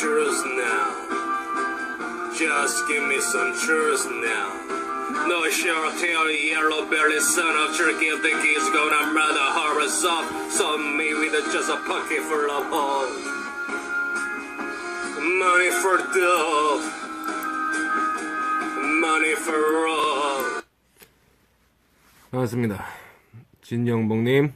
truth now. Just give me some truth now. No short-tailed yellow-bellied son of jerky think he's gonna murder horrors off. So me with just a pocket full of holes. Money for dough. Money for all. 반갑습니다. 진영복님,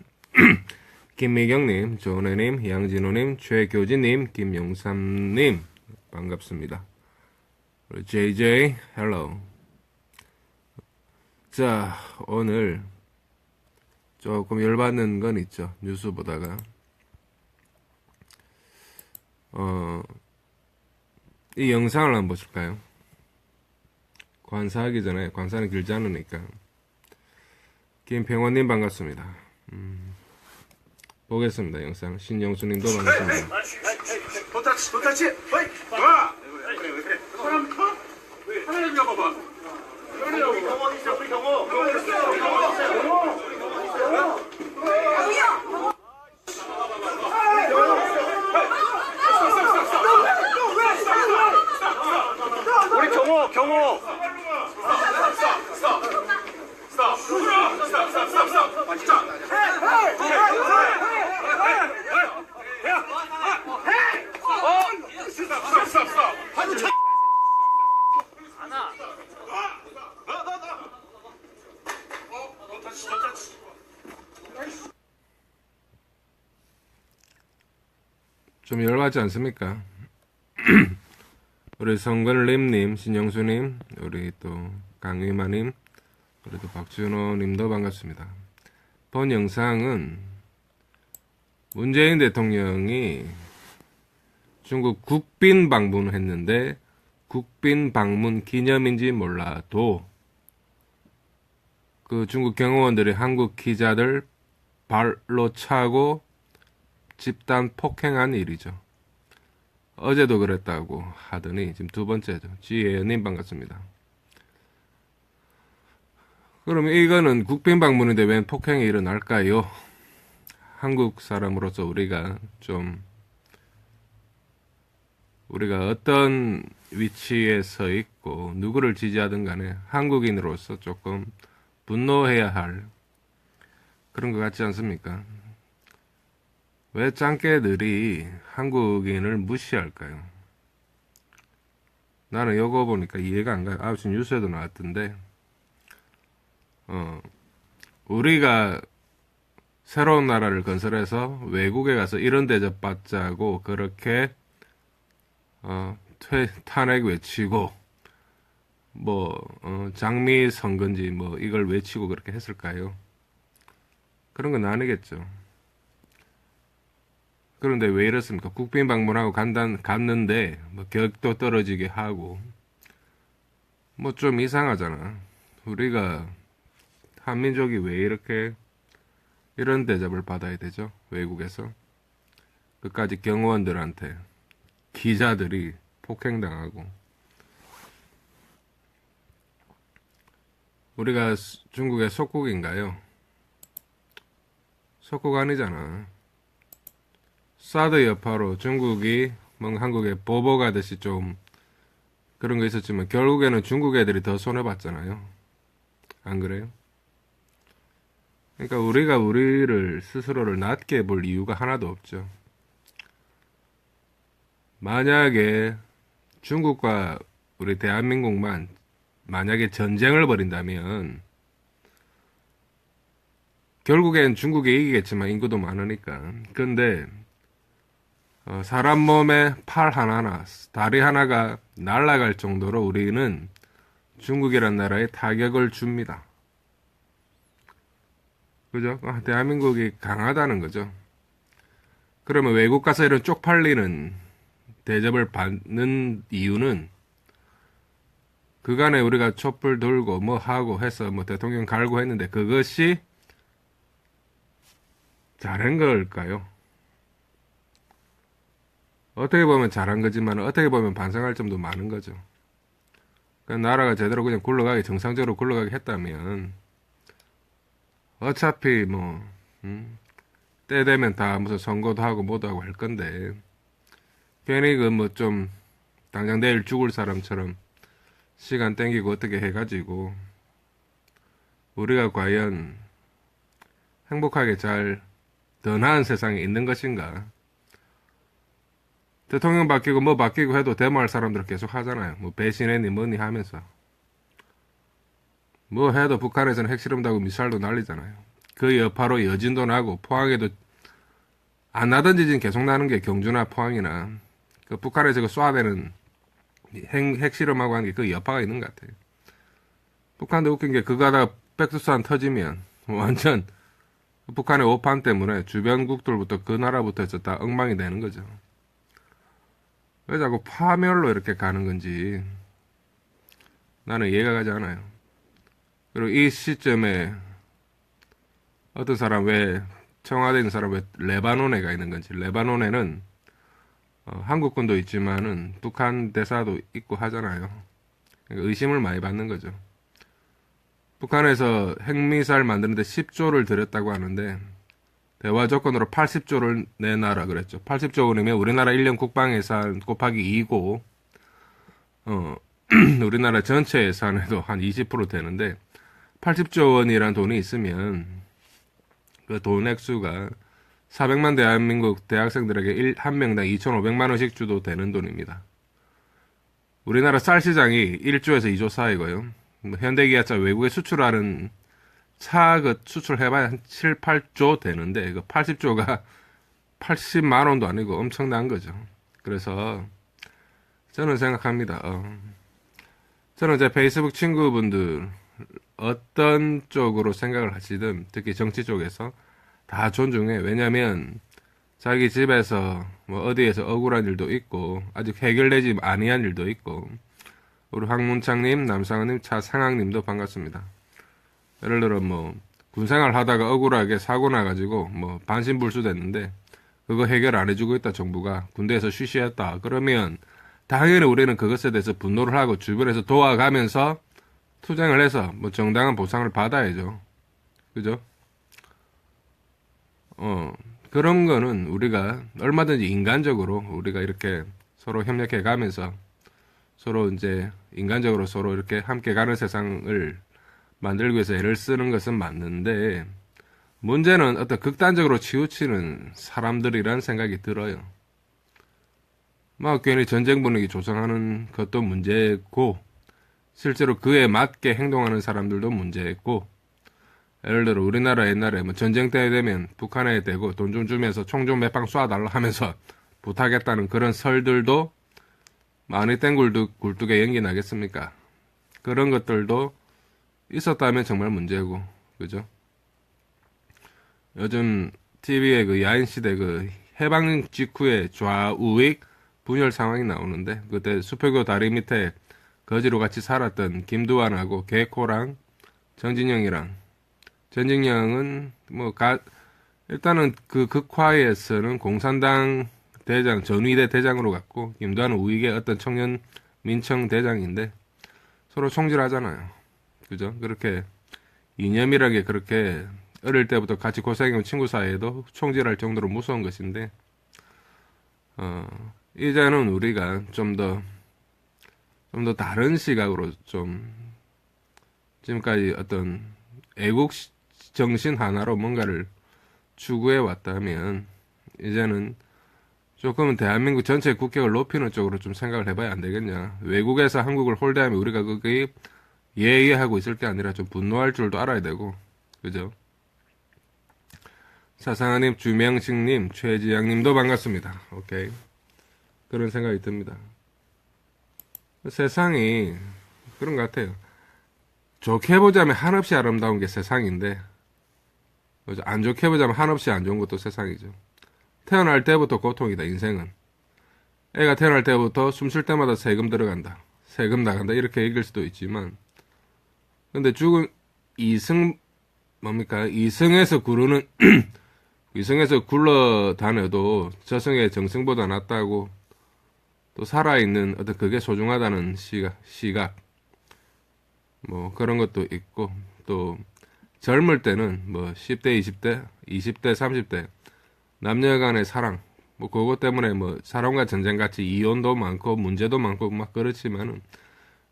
김미경님, 조은혜님, 양진호님, 최교진님, 김용삼님 반갑습니다. 우리 JJ, hello. 자, 오늘 조금 열받는 건 있죠. 뉴스 보다가 이 영상을 한번 보실까요? 관사하기 전에, 관사는 길지 않으니까. 김평원님 반갑습니다. 보겠습니다. 영상. 신영수님도 반갑습니다. 도타치 와 그래 사람 커? 하나 좀 잡아봐. 우리 경호 있어. 우리 경호 좀 열받지 않습니까? 우리 성근림님, 신영수님, 우리 또 강위마님, 우리 또 박준호님도 반갑습니다. 본 영상은 문재인 대통령이 중국 국빈 방문을 했는데 국빈 방문 기념인지 몰라도 그 중국 경호원들이 한국 기자들 발로 차고 집단 폭행한 일이죠. 어제도 그랬다고 하더니 지금 두 번째죠. 지혜연님 반갑습니다. 그럼 이거는 국빈 방문인데 웬 폭행이 일어날까요? 한국 사람으로서 우리가 어떤 위치에 서 있고 누구를 지지하든 간에 한국인으로서 조금 분노해야 할 그런 것 같지 않습니까? 왜 짱깨들이 한국인을 무시할까요? 나는 이거 보니까 이해가 안 가요. 지금 뉴스에도 나왔던데 우리가 새로운 나라를 건설해서 외국에 가서 이런 대접 받자고 그렇게 탄핵 외치고 장미 선거인지 이걸 외치고 그렇게 했을까요? 그런 건 아니겠죠. 그런데 왜 이렇습니까? 국빈 방문하고 갔는데 격도 떨어지게 하고 좀 이상하잖아. 우리가 한민족이 왜 이렇게 이런 대접을 받아야 되죠? 외국에서 끝까지 경호원들한테 기자들이 폭행당하고 우리가 중국의 속국인가요? 속국 아니잖아. 사드 여파로 중국이 한국에 보복하듯이 좀 그런 거 있었지만 결국에는 중국 애들이 더 손해봤잖아요. 안 그래요? 그러니까 우리가 우리를 스스로를 낮게 볼 이유가 하나도 없죠. 만약에 중국과 우리 대한민국만 만약에 전쟁을 벌인다면 결국엔 중국이 이기겠지만 인구도 많으니까. 근데 사람 몸에 팔 하나나 다리 하나가 날아갈 정도로 우리는 중국이란 나라에 타격을 줍니다. 그죠? 대한민국이 강하다는 거죠. 그러면 외국 가서 이런 쪽팔리는 대접을 받는 이유는 그간에 우리가 촛불 들고 하고 해서 대통령 갈고 했는데 그것이 잘한 걸까요? 어떻게 보면 잘한 거지만 어떻게 보면 반성할 점도 많은 거죠. 그러니까 나라가 제대로 그냥 굴러가게 정상적으로 굴러가게 했다면 어차피 때 되면 다 무슨 선거도 하고 뭐도 하고 할 건데 괜히 그 뭐 좀 당장 내일 죽을 사람처럼 시간 땡기고 어떻게 해가지고 우리가 과연 행복하게 잘 더 나은 세상에 있는 것인가. 대통령 바뀌고 뭐 바뀌고 해도 데모할 사람들 계속 하잖아요. 뭐 배신했니 뭐니 하면서. 뭐 해도 북한에서는 핵실험도 미사일도 날리잖아요. 그 여파로 여진도 나고 포항에도 안 나던 지진 계속 나는 게 경주나 포항이나 그 북한에서 그 쏴대는 핵실험하고 하는 게 그 여파가 있는 것 같아요. 북한도 웃긴 게 그거 하다가 백두산 터지면 완전 북한의 오판 때문에 주변국들부터 그 나라부터 해서 다 엉망이 되는 거죠. 왜 자꾸 파멸로 이렇게 가는 건지 나는 이해가 가지 않아요. 그리고 이 시점에 어떤 사람 왜 청와대에 있는 사람 왜 레바논에 가 있는 건지. 레바논에는 한국군도 있지만은 북한 대사도 있고 하잖아요. 그러니까 의심을 많이 받는 거죠. 북한에서 핵미사일 만드는데 10조를 들였다고 하는데 대화 조건으로 80조를 내놔라 그랬죠. 80조 원이면 우리나라 1년 국방 예산 곱하기 2고 우리나라 전체 예산에도 한 20% 되는데 80조 원이란 돈이 있으면 그 돈 액수가 400만 대한민국 대학생들에게 한 명당 2,500만 원씩 주도 되는 돈입니다. 우리나라 쌀 시장이 1조에서 2조 사이고요. 현대기아차 외국에 수출하는 차 그 수출해봐야 한 7, 8조 되는데 그 80조가 80만 원도 아니고 엄청난 거죠. 그래서 저는 생각합니다. 저는 제 페이스북 친구분들 어떤 쪽으로 생각을 하시든 특히 정치 쪽에서 다 존중해. 왜냐면 자기 집에서 뭐 어디에서 억울한 일도 있고 아직 해결되지 아니한 일도 있고 우리 황문창님, 남상은님, 차상학님도 반갑습니다. 예를 들어 뭐 군생활 하다가 억울하게 사고 나가지고 뭐 반신불수 됐는데 그거 해결 안 해주고 있다 정부가 군대에서 쉬쉬했다 그러면 당연히 우리는 그것에 대해서 분노를 하고 주변에서 도와가면서 투쟁을 해서 뭐 정당한 보상을 받아야죠. 그죠? 그런 거는 우리가 얼마든지 인간적으로 우리가 이렇게 서로 협력해 가면서 서로 이제 인간적으로 서로 이렇게 함께 가는 세상을 만들기 위해서 애를 쓰는 것은 맞는데 문제는 어떤 극단적으로 치우치는 사람들이란 생각이 들어요. 막 괜히 전쟁 분위기 조성하는 것도 문제고 실제로 그에 맞게 행동하는 사람들도 문제고 예를 들어 우리나라 옛날에 뭐 전쟁 때 되면 북한에 대고 돈 좀 주면서 총 좀 몇 방 쏴달라 하면서 부탁했다는 그런 설들도 많이 땡 굴뚝에 연기 나겠습니까? 그런 것들도 있었다면 정말 문제고, 그죠? 요즘 TV에 그 야인시대 그 해방 직후에 좌우익 분열 상황이 나오는데, 그때 수표교 다리 밑에 거지로 같이 살았던 김두한하고 개코랑 정진영이랑, 정진영은 뭐 일단은 그 극화에서는 공산당 대장, 전위대 대장으로 갔고, 김두한은 우익의 어떤 청년 민청 대장인데, 서로 총질하잖아요. 그죠? 그렇게, 이념이라는 게 그렇게 어릴 때부터 같이 고생해온 친구 사이에도 총질할 정도로 무서운 것인데, 이제는 우리가 좀 더 다른 시각으로 좀, 지금까지 어떤 애국 정신 하나로 뭔가를 추구해 왔다면, 이제는 조금은 대한민국 전체 국격을 높이는 쪽으로 좀 생각을 해봐야 안 되겠냐. 외국에서 한국을 홀대하면 우리가 거기 예의하고 있을 게 아니라 좀 분노할 줄도 알아야 되고, 그죠? 사상아님, 주명식님, 최지양님도 반갑습니다. 오케이. 그런 생각이 듭니다. 세상이 그런 것 같아요. 좋게 보자면 한없이 아름다운 게 세상인데, 그죠? 안 좋게 보자면 한없이 안 좋은 것도 세상이죠. 태어날 때부터 고통이다, 인생은. 애가 태어날 때부터 숨 쉴 때마다 세금 들어간다, 세금 나간다, 이렇게 얘기할 수도 있지만, 근데 죽은 이승에서 구르는, 이승에서 굴러 다녀도 저승의 정승보다 낫다고, 또 살아있는 어떤 그게 소중하다는 시각, 뭐 그런 것도 있고, 또 젊을 때는 뭐 10대, 20대, 20대, 30대, 남녀 간의 사랑, 뭐 그것 때문에 뭐 사람과 전쟁 같이 이혼도 많고 문제도 많고 막 그렇지만은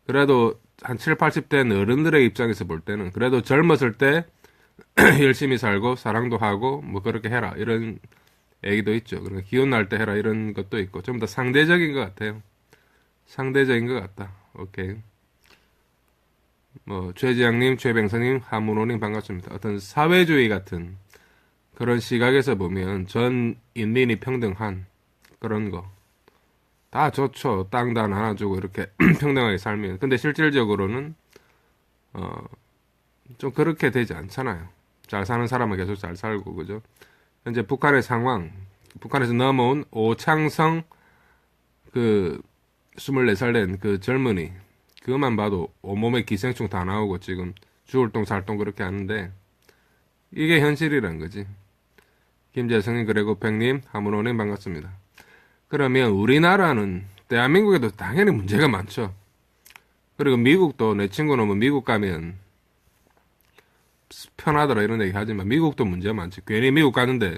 그래도 한 7, 80대 어른들의 입장에서 볼 때는 그래도 젊었을 때 열심히 살고 사랑도 하고 뭐 그렇게 해라 이런 얘기도 있죠. 그러니까 기운 날 때 해라 이런 것도 있고 좀 더 상대적인 것 같아요. 상대적인 것 같다. 오케이. 뭐 최지양님, 최병선님, 하문호님 반갑습니다. 어떤 사회주의 같은 그런 시각에서 보면 전 인민이 평등한 그런 거 다 좋죠. 땅 다 나눠주고 이렇게 평등하게 살면. 근데 실질적으로는 좀 그렇게 되지 않잖아요. 잘 사는 사람은 계속 잘 살고 그죠. 현재 북한의 상황, 북한에서 넘어온 오창성 그 24살 된 그 젊은이 그것만 봐도 온몸에 기생충 다 나오고 지금 죽을 똥 살 똥 그렇게 하는데 이게 현실이란 거지. 김재성님, 그리고 백님, 하문호님 반갑습니다. 그러면 우리나라는 대한민국에도 당연히 문제가 많죠. 그리고 미국도 내 친구는 뭐 미국 가면 편하더라 이런 얘기 하지만 미국도 문제가 많지. 괜히 미국 가는데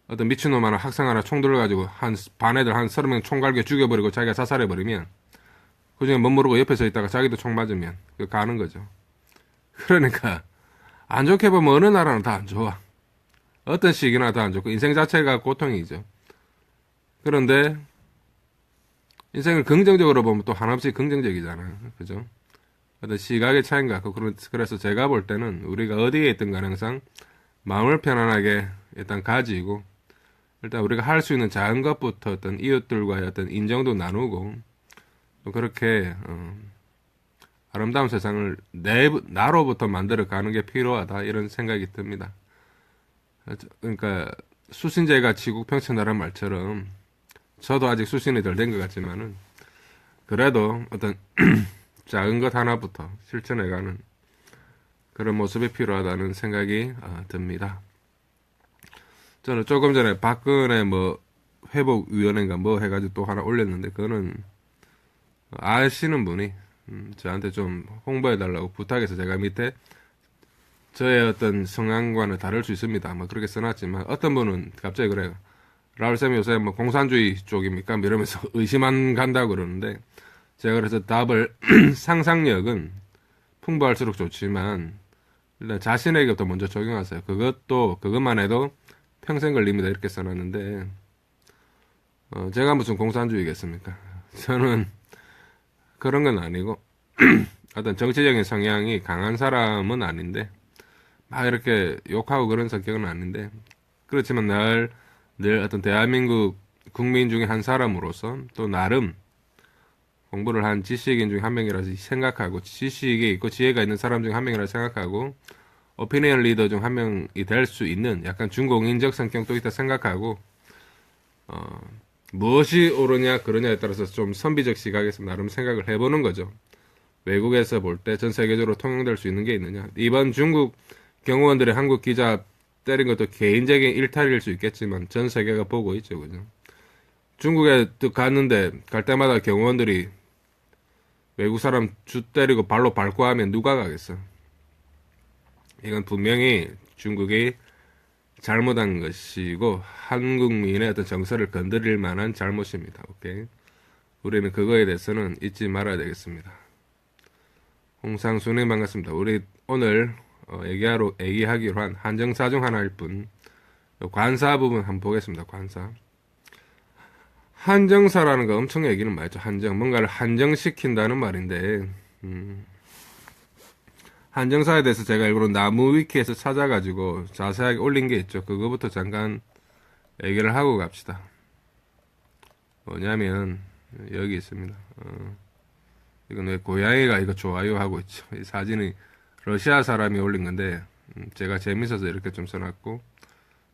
어떤 미친놈 하나 학생 하나 총 들어가지고 한 반 애들 한 30명 총 갈겨 죽여버리고 자기가 자살해버리면 그중에 못 모르고 옆에 서 있다가 자기도 총 맞으면 그 가는 거죠. 그러니까 안 좋게 보면 어느 나라는 다 안 좋아. 어떤 시기나 다 안 좋고 인생 자체가 고통이죠. 그런데 인생을 긍정적으로 보면 또 한없이 긍정적이잖아요. 그죠? 어떤 시각의 차이인 것 같고 그래서 제가 볼 때는 우리가 어디에 있든 간에 항상 마음을 편안하게 일단 가지고 일단 우리가 할 수 있는 작은 것부터 어떤 이웃들과의 어떤 인정도 나누고 또 그렇게 아름다운 세상을 나로부터 만들어 가는 게 필요하다 이런 생각이 듭니다. 그러니까 수신제가 지국평천하란 말처럼 저도 아직 수신이 덜 된 것 같지만은 그래도 어떤 작은 것 하나부터 실천해가는 그런 모습이 필요하다는 생각이 듭니다. 저는 조금 전에 박근혜 뭐 회복위원회인가 뭐 해가지고 또 하나 올렸는데 그거는 아시는 분이 저한테 좀 홍보해달라고 부탁해서 제가 밑에 저의 어떤 성향과는 다를 수 있습니다. 뭐 그렇게 써놨지만 어떤 분은 갑자기 그래요. 라울쌤이 요새 뭐 공산주의 쪽입니까? 뭐 이러면서 의심만 간다고 그러는데 제가 그래서 답을 상상력은 풍부할수록 좋지만 일단 자신에게부터 먼저 적용하세요. 그것만 해도 평생 걸립니다. 이렇게 써놨는데 제가 무슨 공산주의겠습니까? 저는 그런 건 아니고 어떤 정치적인 성향이 강한 사람은 아닌데 막 이렇게 욕하고 그런 성격은 아닌데 그렇지만 늘 어떤 대한민국 국민 중에 한 사람으로서 또 나름 공부를 한 지식인 중에 한 명이라서 생각하고 지식이 있고 지혜가 있는 사람 중에 한 명이라고 생각하고 오피니언 리더 중 한 명이 될 수 있는 약간 중공인적 성격도 있다 생각하고 무엇이 옳으냐 그러냐에 따라서 좀 선비적 시각에서 나름 생각을 해보는 거죠. 외국에서 볼 때 전 세계적으로 통용될 수 있는 게 있느냐. 이번 중국 경호원들의 한국 기자 때린 것도 개인적인 일탈일 수 있겠지만 전 세계가 보고 있죠. 그죠? 중국에 갔는데 갈 때마다 경호원들이 외국 사람 주 때리고 발로 밟고 하면 누가 가겠어? 이건 분명히 중국이 잘못한 것이고 한국민의 어떤 정서를 건드릴 만한 잘못입니다. 오케이? 우리는 그거에 대해서는 잊지 말아야 되겠습니다. 홍상수님 반갑습니다. 우리 오늘 얘기하기로 한 한정사 중 하나일 뿐 관사 부분 한번 보겠습니다. 관사. 한정사라는 거 엄청 얘기는 많이 했죠. 뭔가를 한정시킨다는 말인데 한정사에 대해서 제가 일부러 나무 위키에서 찾아가지고 자세하게 올린 게 있죠. 그거부터 잠깐 얘기를 하고 갑시다. 뭐냐면 여기 있습니다. 이건 왜 고양이가 이거 좋아요 하고 있죠. 이 사진이 러시아 사람이 올린 건데 제가 재밌어서 이렇게 좀 써놨고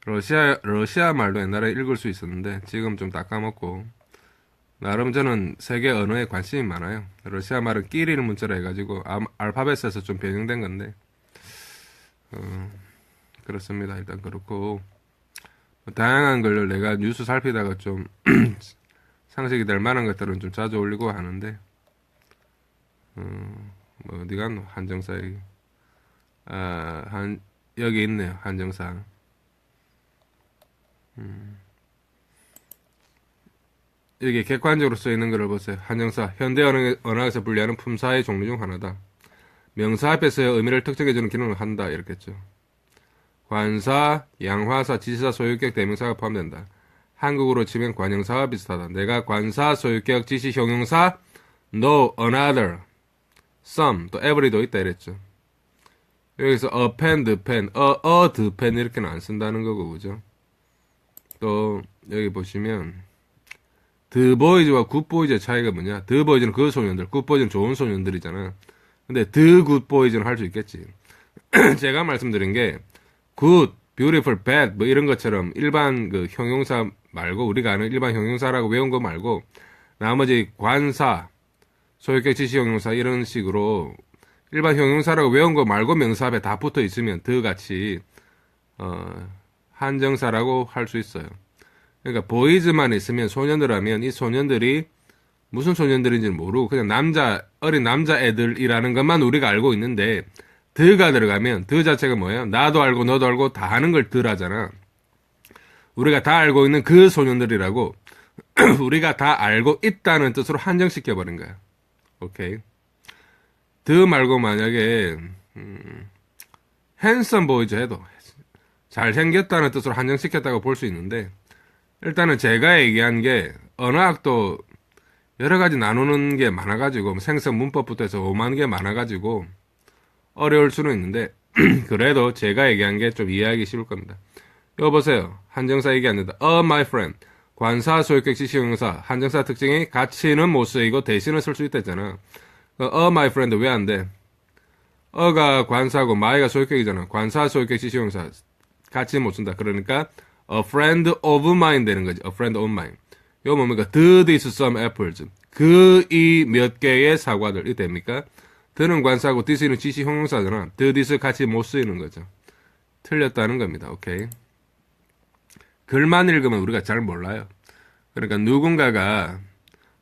러시아 말도 옛날에 읽을 수 있었는데 지금 좀 닦아먹고 나름 저는 세계 언어에 관심이 많아요. 러시아 말은 끼리를 문자로 해가지고 알파벳에서 좀 변형된 건데 그렇습니다. 일단 그렇고 다양한 걸 내가 뉴스 살피다가 좀 상식이 될 만한 것들은 좀 자주 올리고 하는데 뭐 어디 갔노? 한정사 여기 여기 있네요. 한정사 여기 객관적으로 써 있는 거를 보세요. 한정사, 현대 언어에서 분류하는 품사의 종류 중 하나다. 명사 앞에서의 의미를 특정해주는 기능을 한다. 이렇게 했죠. 관사, 양화사, 지시사, 소유격, 대명사가 포함된다. 한국어로 치면 관형사와 비슷하다. 내가 관사, 소유격, 지시, 형용사, no, another, some, 또 every도 있다 이랬죠. 여기서 a pen, the pen, the pen 이렇게는 안 쓴다는 거고, 그죠? 또 여기 보시면 the boys와 good boys의 차이가 뭐냐? the boys는 그 소년들, good boys는 좋은 소년들이잖아. 근데 the good boys는 할 수 있겠지. 제가 말씀드린 게 good, beautiful, bad 뭐 이런 것처럼 일반 그 형용사 말고 우리가 아는 일반 형용사라고 외운 거 말고 나머지 관사, 소유격, 지시 형용사 이런 식으로 일반 형용사라고 외운 거 말고 명사 앞에 다 붙어 있으면 the 같이 한정사라고 할 수 있어요. 그러니까 boys만 있으면 소년들 하면 이 소년들이 무슨 소년들인지는 모르고 그냥 어린 남자애들이라는 것만 우리가 알고 있는데 the가 들어가면 the 자체가 뭐예요? 나도 알고 너도 알고 다 아는 걸 the라잖아. 우리가 다 알고 있는 그 소년들이라고 우리가 다 알고 있다는 뜻으로 한정시켜버린 거야. 오케이. the 말고 만약에 handsome boys 해도 잘생겼다는 뜻으로 한정시켰다고 볼 수 있는데 일단은 제가 얘기한 게 언어학도 여러 가지 나누는 게 많아가지고 생성 문법부터 해서 오만 게 많아가지고 어려울 수는 있는데 그래도 제가 얘기한 게 좀 이해하기 쉬울 겁니다. 이거 보세요. 한정사 얘기 안 된다. my friend. 관사, 소유격, 지시, 형용사. 한정사 특징이 같이는 못 쓰이고 대신은 쓸 수 있다 했잖아. my friend 왜 안 돼? 가 관사고 my가 소유격이잖아. 관사, 소유격, 지시, 형용사. 같이 못 쓴다. 그러니까 a friend of mine 되는 거지. a friend of mine. 이거 뭡니까? the this some apples. 그 이 몇 개의 사과들. 이 됩니까? the는 관사고 this는 지시 형용사잖아. the this 같이 못 쓰이는 거죠. 틀렸다는 겁니다. 오케이. 글만 읽으면 우리가 잘 몰라요. 그러니까 누군가가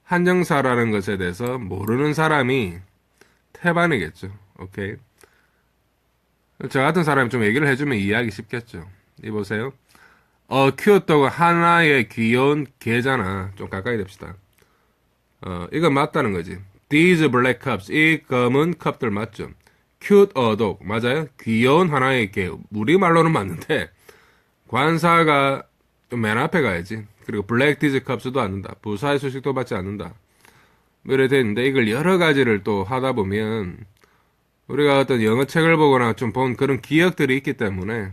한정사라는 것에 대해서 모르는 사람이 태반이겠죠. 오케이. 저 같은 사람이 좀 얘기를 해주면 이해하기 쉽겠죠. 이 보세요. cute 하나의 귀여운 개잖아. 좀 가까이 댑시다. 이건 맞다는 거지. These black cups. 이 검은 컵들 맞죠. cute dog. 맞아요. 귀여운 하나의 개. 우리말로는 맞는데 관사가 좀 맨 앞에 가야지. 그리고 black these cups도 않는다. 부사의 수식도 받지 않는다. 뭐 이래 되는데 이걸 여러 가지를 또 하다 보면 우리가 어떤 영어 책을 보거나 좀 본 그런 기억들이 있기 때문에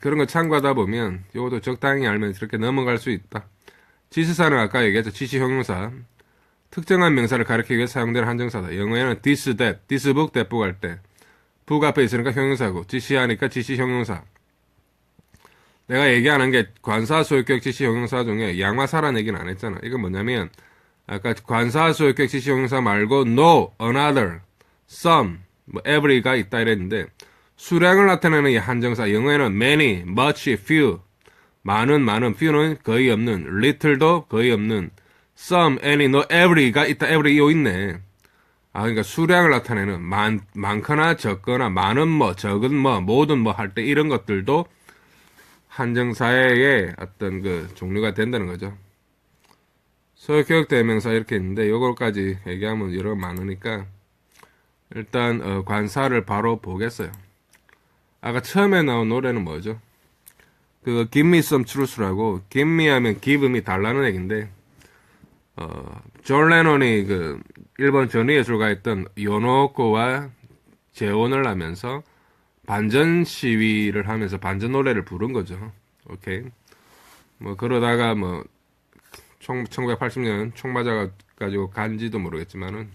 그런 거 참고하다 보면 이것도 적당히 알면 이렇게 넘어갈 수 있다. 지시사는 아까 얘기했죠. 지시 형용사. 특정한 명사를 가리키기 위해 사용되는 한정사다. 영어에는 this, that, this book, that book 할 때 book 앞에 있으니까 형용사고 지시하니까 지시 형용사. 내가 얘기하는 게 관사, 소유격, 지시 형용사 중에 양화사라는 얘기는 안 했잖아. 이건 뭐냐면 아까 관사, 소유격, 지시 형용사 말고 no, another, some, 뭐 every가 있다 이랬는데 수량을 나타내는 이 한정사. 영어에는 many, much, few. 많은, few는 거의 없는, little도 거의 없는, some, any, no, every가 있다. every 요 있네. 그러니까 수량을 나타내는 많거나 적거나 많은 뭐, 적은 뭐, 모든 뭐 할 때 이런 것들도 한정사의 어떤 그 종류가 된다는 거죠. 소유격 대명사 이렇게 있는데 요걸까지 얘기하면 여러 많으니까 일단 관사를 바로 보겠어요. 아까 처음에 나온 노래는 뭐죠? 그거 Give Me Some Truth라고 Give Me 하면 Give Me 달라는 얘기인데 존 레논이 그 일본 전위예술가였던 요노코와 재혼을 하면서 반전 시위를 하면서 반전 노래를 부른 거죠. 오케이. 뭐 그러다가 뭐 1980년 총 맞아가지고 간지도 모르겠지만은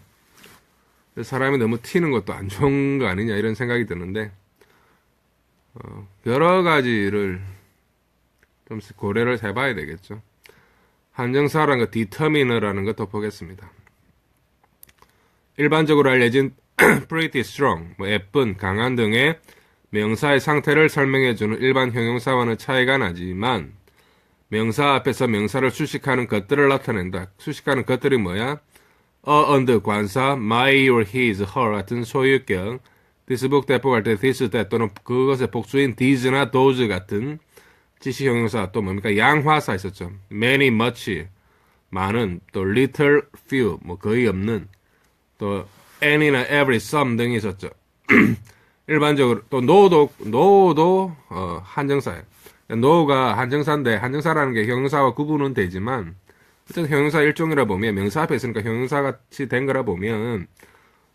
사람이 너무 튀는 것도 안 좋은 거 아니냐 이런 생각이 드는데 여러 가지를 좀 고려를 해봐야 되겠죠. 한정사라는 거 determine라는 것도 보겠습니다. 일반적으로 알려진 pretty strong, 뭐 예쁜, 강한 등의 명사의 상태를 설명해주는 일반 형용사와는 차이가 나지만 명사 앞에서 명사를 수식하는 것들을 나타낸다. 수식하는 것들이 뭐야? and 관사, my, your, his, her 같은 소유격, this book, that book 할 때 this, that 또는 그것의 복수인 these나 those 같은 지시 형용사 또 뭡니까? 양화사 있었죠. many, much, 많은, 또 little, few, 뭐 거의 없는, 또 any나 every, some 등이 있었죠. 일반적으로 또 no도 한정사예요. no가 한정사인데 한정사라는 게 형용사와 구분은 되지만 어쨌든 형용사 일종이라 보면 명사 앞에 있으니까 형용사 같이 된 거라 보면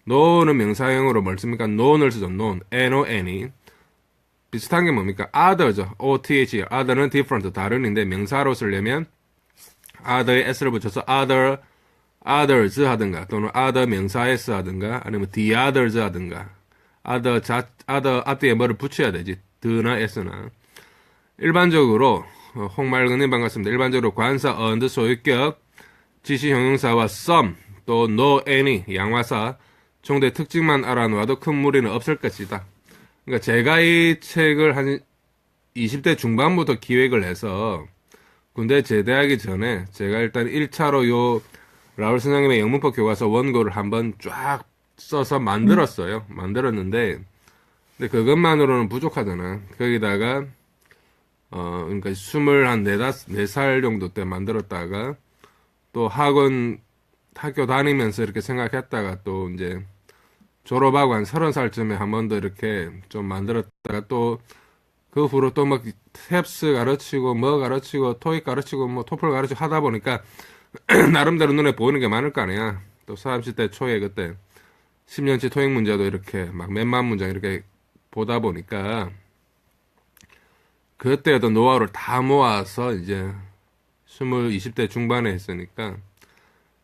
no는 명사형으로 뭘 씁니까? non을 쓰죠. non, no, any. 비슷한 게 뭡니까? other죠. oth, other는 different, 다른인데 명사로 쓰려면 other에 s를 붙여서 other, others 하든가 또는 other 명사에 s 하든가 아니면 the others 하든가 other 앞뒤에 뭐를 붙여야 되지. the나 s나. 일반적으로 홍말근님 반갑습니다. 일반적으로 관사, 언더, 소유격, 지시 형용사와 some, 또 no, any, 양화사, 총대 특징만 알아놓아도 큰 무리는 없을 것이다. 그러니까 제가 이 책을 한 20대 중반부터 기획을 해서 군대 제대하기 전에 제가 일단 1차로 요 라울 선생님의 영문법 교과서 원고를 한번 쫙 써서 만들었어요. 만들었는데 근데 그것만으로는 부족하잖아. 거기다가 그러니까 24살 정도 때 만들었다가 또 학교 다니면서 이렇게 생각했다가 또 이제 졸업하고 한 30살쯤에 한 번 더 이렇게 좀 만들었다가 또 그 후로 또 뭐 탭스 가르치고 뭐 가르치고 토익 가르치고 뭐 토플 가르치고 하다 보니까 나름대로 눈에 보이는 게 많을 거 아니야. 또 30대 초에 그때 10년치 토익 문제도 이렇게 막 몇만 문장 이렇게 보다 보니까 그때 어떤 노하우를 다 모아서 이제 20대 중반에 했으니까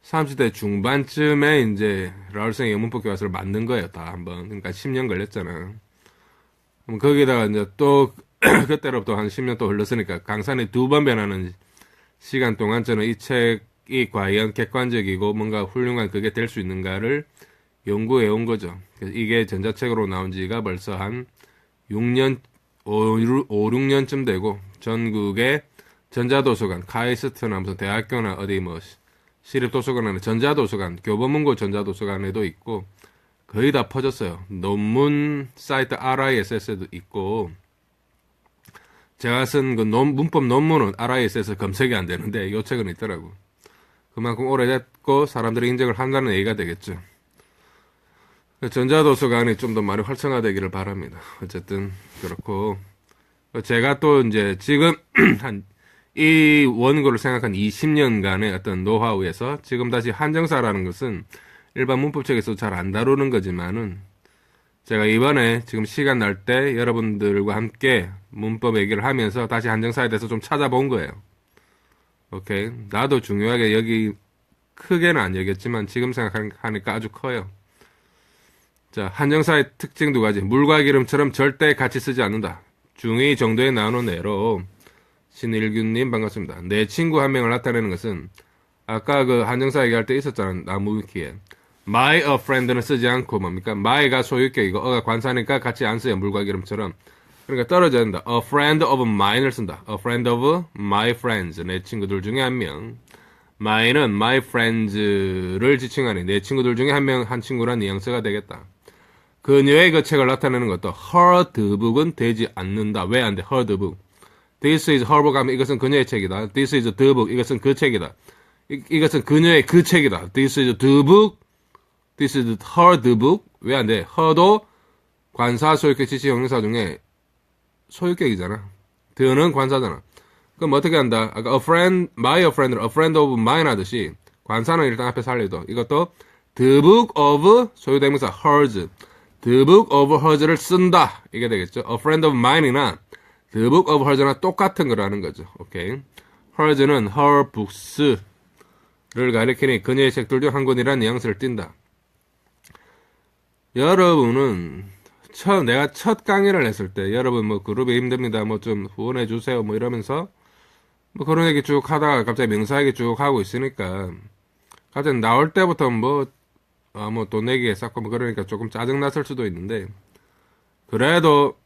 30대 중반쯤에 이제 라울생의 영문법 교과서를 만든 거예요. 다 한번. 그러니까 10년 걸렸잖아. 그럼 거기다가 이제 또 그때로부터 한 10년 또 흘렀으니까 강산이 2번 변하는 시간 동안 저는 이 책이 과연 객관적이고 뭔가 훌륭한 그게 될 수 있는가를 연구해 온 거죠. 그래서 이게 전자책으로 나온 지가 벌써 한 6년, 5, 6년쯤 되고 전국의 전자도서관, 카이스트나 무슨 대학교나 어디 뭐 시립도서관이나 전자도서관, 교보문고 전자도서관에도 있고 거의 다 퍼졌어요. 논문 사이트 RISS에도 있고 제가 쓴 그 문법 논문은 RIS에서 검색이 안 되는데 이 책은 있더라고. 그만큼 오래됐고 사람들이 인정을 한다는 얘기가 되겠죠. 전자도서관이 좀 더 많이 활성화되기를 바랍니다. 어쨌든 그렇고 제가 또 이제 지금 이 원고를 생각한 20년간의 어떤 노하우에서 지금 다시 한정사라는 것은 일반 문법책에서 잘 안 다루는 거지만은 제가 이번에 지금 시간 날 때 여러분들과 함께 문법 얘기를 하면서 다시 한정사에 대해서 좀 찾아본 거예요. 오케이. 나도 중요하게 여기 크게는 안 여겼지만 지금 생각하니까 아주 커요. 자, 한정사의 특징 2가지. 물과 기름처럼 절대 같이 쓰지 않는다. 중의 정도에 나눈 예로 신일균님 반갑습니다. 내 친구 한 명을 나타내는 것은 아까 그 한정사 얘기할 때 있었잖아. 나무 위키에. my a friend는 쓰지 않고 뭡니까? my가 소유격이고 어가 관사니까 같이 안 써요. 물과 기름처럼. 그러니까 떨어져야 된다. a friend of mine을 쓴다. a friend of my friends. 내 친구들 중에 한 명. my는 my friends를 지칭하니 내 친구들 중에 한 친구란 뉘앙스가 되겠다. 그녀의 그 책을 나타내는 것도 her the book은 되지 않는다. 왜 안 돼? her the book. This is her book 하면 이것은 그녀의 책이다. This is the book. 이것은 그 책이다. 이것은 그녀의 그 책이다. This is the book. This is her the book. 왜 안 돼? her도 관사, 소유격, 지시, 형용사 중에 소유격이잖아. the는 관사잖아. 그럼 어떻게 한다? 아까 a friend, my a friend, a friend of mine 하듯이 관사는 일단 앞에 살려도 이것도 the book of 소유대명사 hers. The book of hers를 쓴다. 이게 되겠죠. A friend of mine이나 The book of hers나 똑같은 거라는 거죠. 오케이. hers는 her books를 가리키니 그녀의 책들 중 한 권이라는 뉘앙스를 띈다. 여러분은 내가 첫 강의를 했을 때 여러분 뭐 그룹이 힘듭니다. 뭐 좀 후원해 주세요. 뭐 이러면서 뭐 그런 얘기 쭉 하다가 갑자기 명사 얘기 쭉 하고 있으니까 갑자기 나올 때부터 뭐 돈 내기에 쌓고 뭐 그러니까 조금 짜증났을 수도 있는데 그래도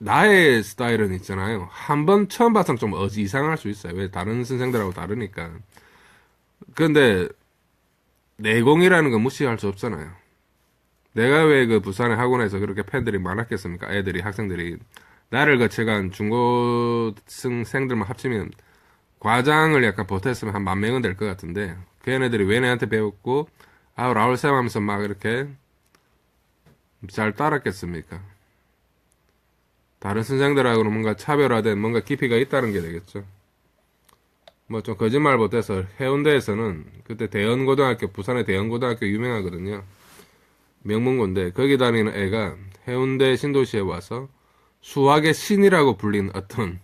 나의 스타일은 있잖아요. 한번 처음 봐서는 좀 이상할 수 있어요. 왜 다른 선생들하고 다르니까. 근데 내공이라는 건 무시할 수 없잖아요. 내가 왜 그 부산의 학원에서 그렇게 팬들이 많았겠습니까? 애들이 학생들이 나를 거쳐간 중고생들만 합치면 과장을 약간 보탰으면 한 10,000명은 될 것 같은데 걔네들이 왜 내한테 배웠고 라울쌤 하면서 막 이렇게 잘 따랐겠습니까? 다른 선생들하고는 뭔가 차별화된 뭔가 깊이가 있다는 게 되겠죠. 뭐 좀 거짓말 못해서 해운대에서는 그때 대연고등학교, 부산의 대연고등학교 유명하거든요. 명문고인데 거기 다니는 애가 해운대 신도시에 와서 수학의 신이라고 불린 어떤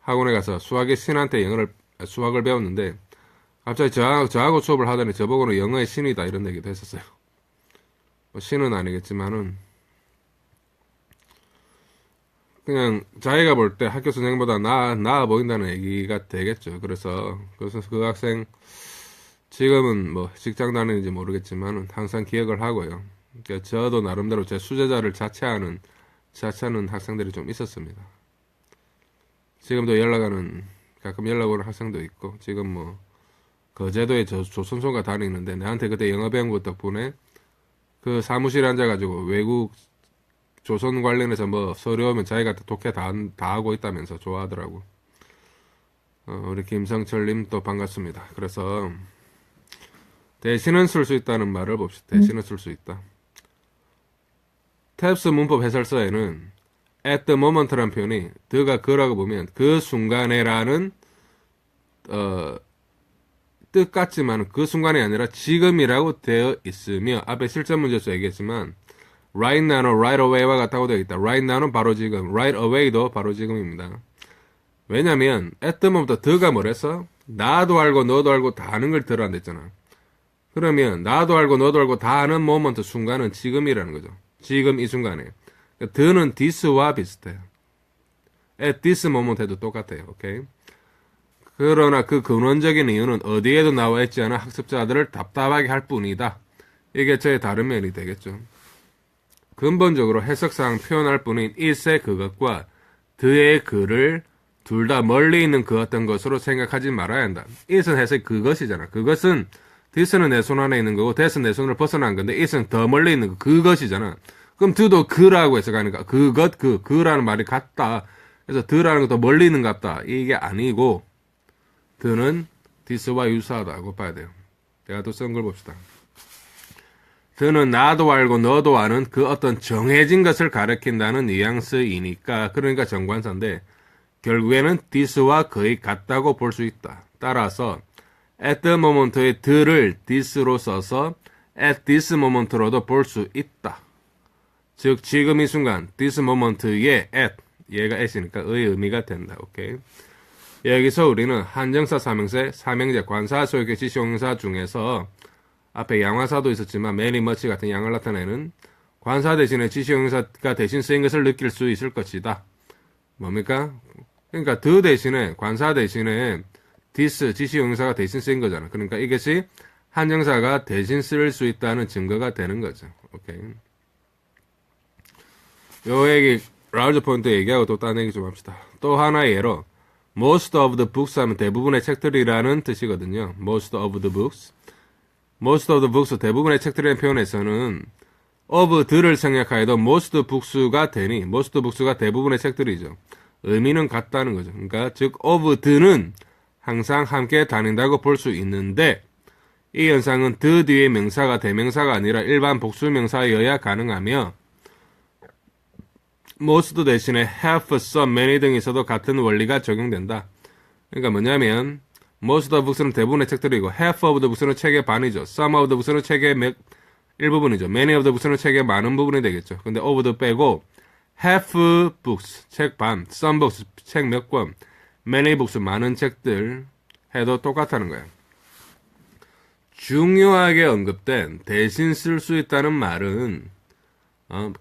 학원에 가서 수학의 신한테 수학을 배웠는데 갑자기 저하고 수업을 하더니 저보고는 영어의 신이다 이런 얘기도 했었어요. 뭐 신은 아니겠지만은 그냥 자기가 볼 때 학교 선생보다 나아 보인다는 얘기가 되겠죠. 그래서 그 학생 지금은 뭐 직장 다니는지 모르겠지만은 항상 기억을 하고요. 그러니까 저도 나름대로 제 수제자를 자처하는 학생들이 좀 있었습니다. 지금도 가끔 연락 오는 학생도 있고 지금 뭐 거제도에 조선소가 다니는데 나한테 그때 영어 배운 것 덕분에 그 사무실에 앉아가지고 외국 조선 관련해서 뭐 서류 오면 자기가 독해 다 하고 있다면서 좋아하더라고. 우리 김성철님 또 반갑습니다. 그래서 대신은 쓸 수 있다는 말을 봅시다. 대신은 쓸 수 있다. 탭스 문법 해설서에는 at the moment라는 표현이 더가 그라고 보면 그 순간에라는 뜻 같지만 그 순간이 아니라 지금이라고 되어 있으며 앞에 실전 문제에서 얘기했지만 right now는 right away와 같다고 되어 있다. right now는 바로 지금, right away도 바로 지금입니다. 왜냐면 at the moment 더가 뭐랬어? 나도 알고 너도 알고 다 아는 걸 더라 안 됐잖아. 그러면 나도 알고 너도 알고 다 아는 moment 순간은 지금이라는 거죠. 지금 이 순간에. 더는 this와 비슷해요. at this moment 해도 똑같아요. 오케이? 그러나 그 근원적인 이유는 어디에도 나와 있지 않아 학습자들을 답답하게 할 뿐이다. 이게 저의 다른 면이 되겠죠. 근본적으로 해석상 표현할 뿐인 it의 그것과 the의 그를 둘 다 멀리 있는 그 어떤 것으로 생각하지 말아야 한다. it은 해석이 그것이잖아. 그것은 this는 내 손 안에 있는 거고 that은 내 손을 벗어난 건데 it은 더 멀리 있는 거 그것이잖아. 그럼 the도 그라고 해석하니까 그라는 말이 같다. 그래서 the라는 것도 멀리 있는 것 같다. 이게 아니고 the는 this와 유사하다고 봐야 돼요. 내가 또 쓴 걸 봅시다. the는 나도 알고 너도 아는 그 어떤 정해진 것을 가리킨다는 뉘앙스이니까 그러니까 정관사인데 결국에는 this와 거의 같다고 볼 수 있다. 따라서 at the moment의 the를 this로 써서 at this moment로도 볼 수 있다. 즉 지금 이 순간 this moment의 at 얘가 at이니까 의 의미가 된다. 오케이. 여기서 우리는 한정사, 삼형제, 삼형제, 관사, 소유격, 지시형용사 중에서 앞에 양화사도 있었지만 many, much 같은 양을 나타내는 관사 대신에 지시형용사가 대신 쓰인 것을 느낄 수 있을 것이다. 뭡니까? 그러니까 the 대신에 관사 대신에 this 지시형용사가 대신 쓰인 거잖아. 그러니까 이것이 한정사가 대신 쓸 수 있다는 증거가 되는 거죠. 오케이. 요 얘기 라우즈 포인트 얘기하고 또 딴 얘기 좀 합시다. 또 하나의 예로 most of the books 하면 대부분의 책들이라는 뜻이거든요. most of the books. most of the books 대부분의 책들이라는 표현에서는 of the를 생략하여도 most books가 되니 most books가 대부분의 책들이죠. 의미는 같다는 거죠. 그러니까 즉 of the는 항상 함께 다닌다고 볼 수 있는데 이 현상은 the 뒤에 명사가 대명사가 아니라 일반 복수명사여야 가능하며 most 대신에 have, some, many 등이 있어도 같은 원리가 적용된다. 그러니까 뭐냐면 most of the books는 대부분의 책들이고 half of the books는 책의 반이죠. some of the books는 책의 일부분이죠. many of the books는 책의 많은 부분이 되겠죠. 근데 of the 빼고 half books, 책 반, some books, 책 몇 권, many books, 많은 책들 해도 똑같다는 거예요. 중요하게 언급된 대신 쓸 수 있다는 말은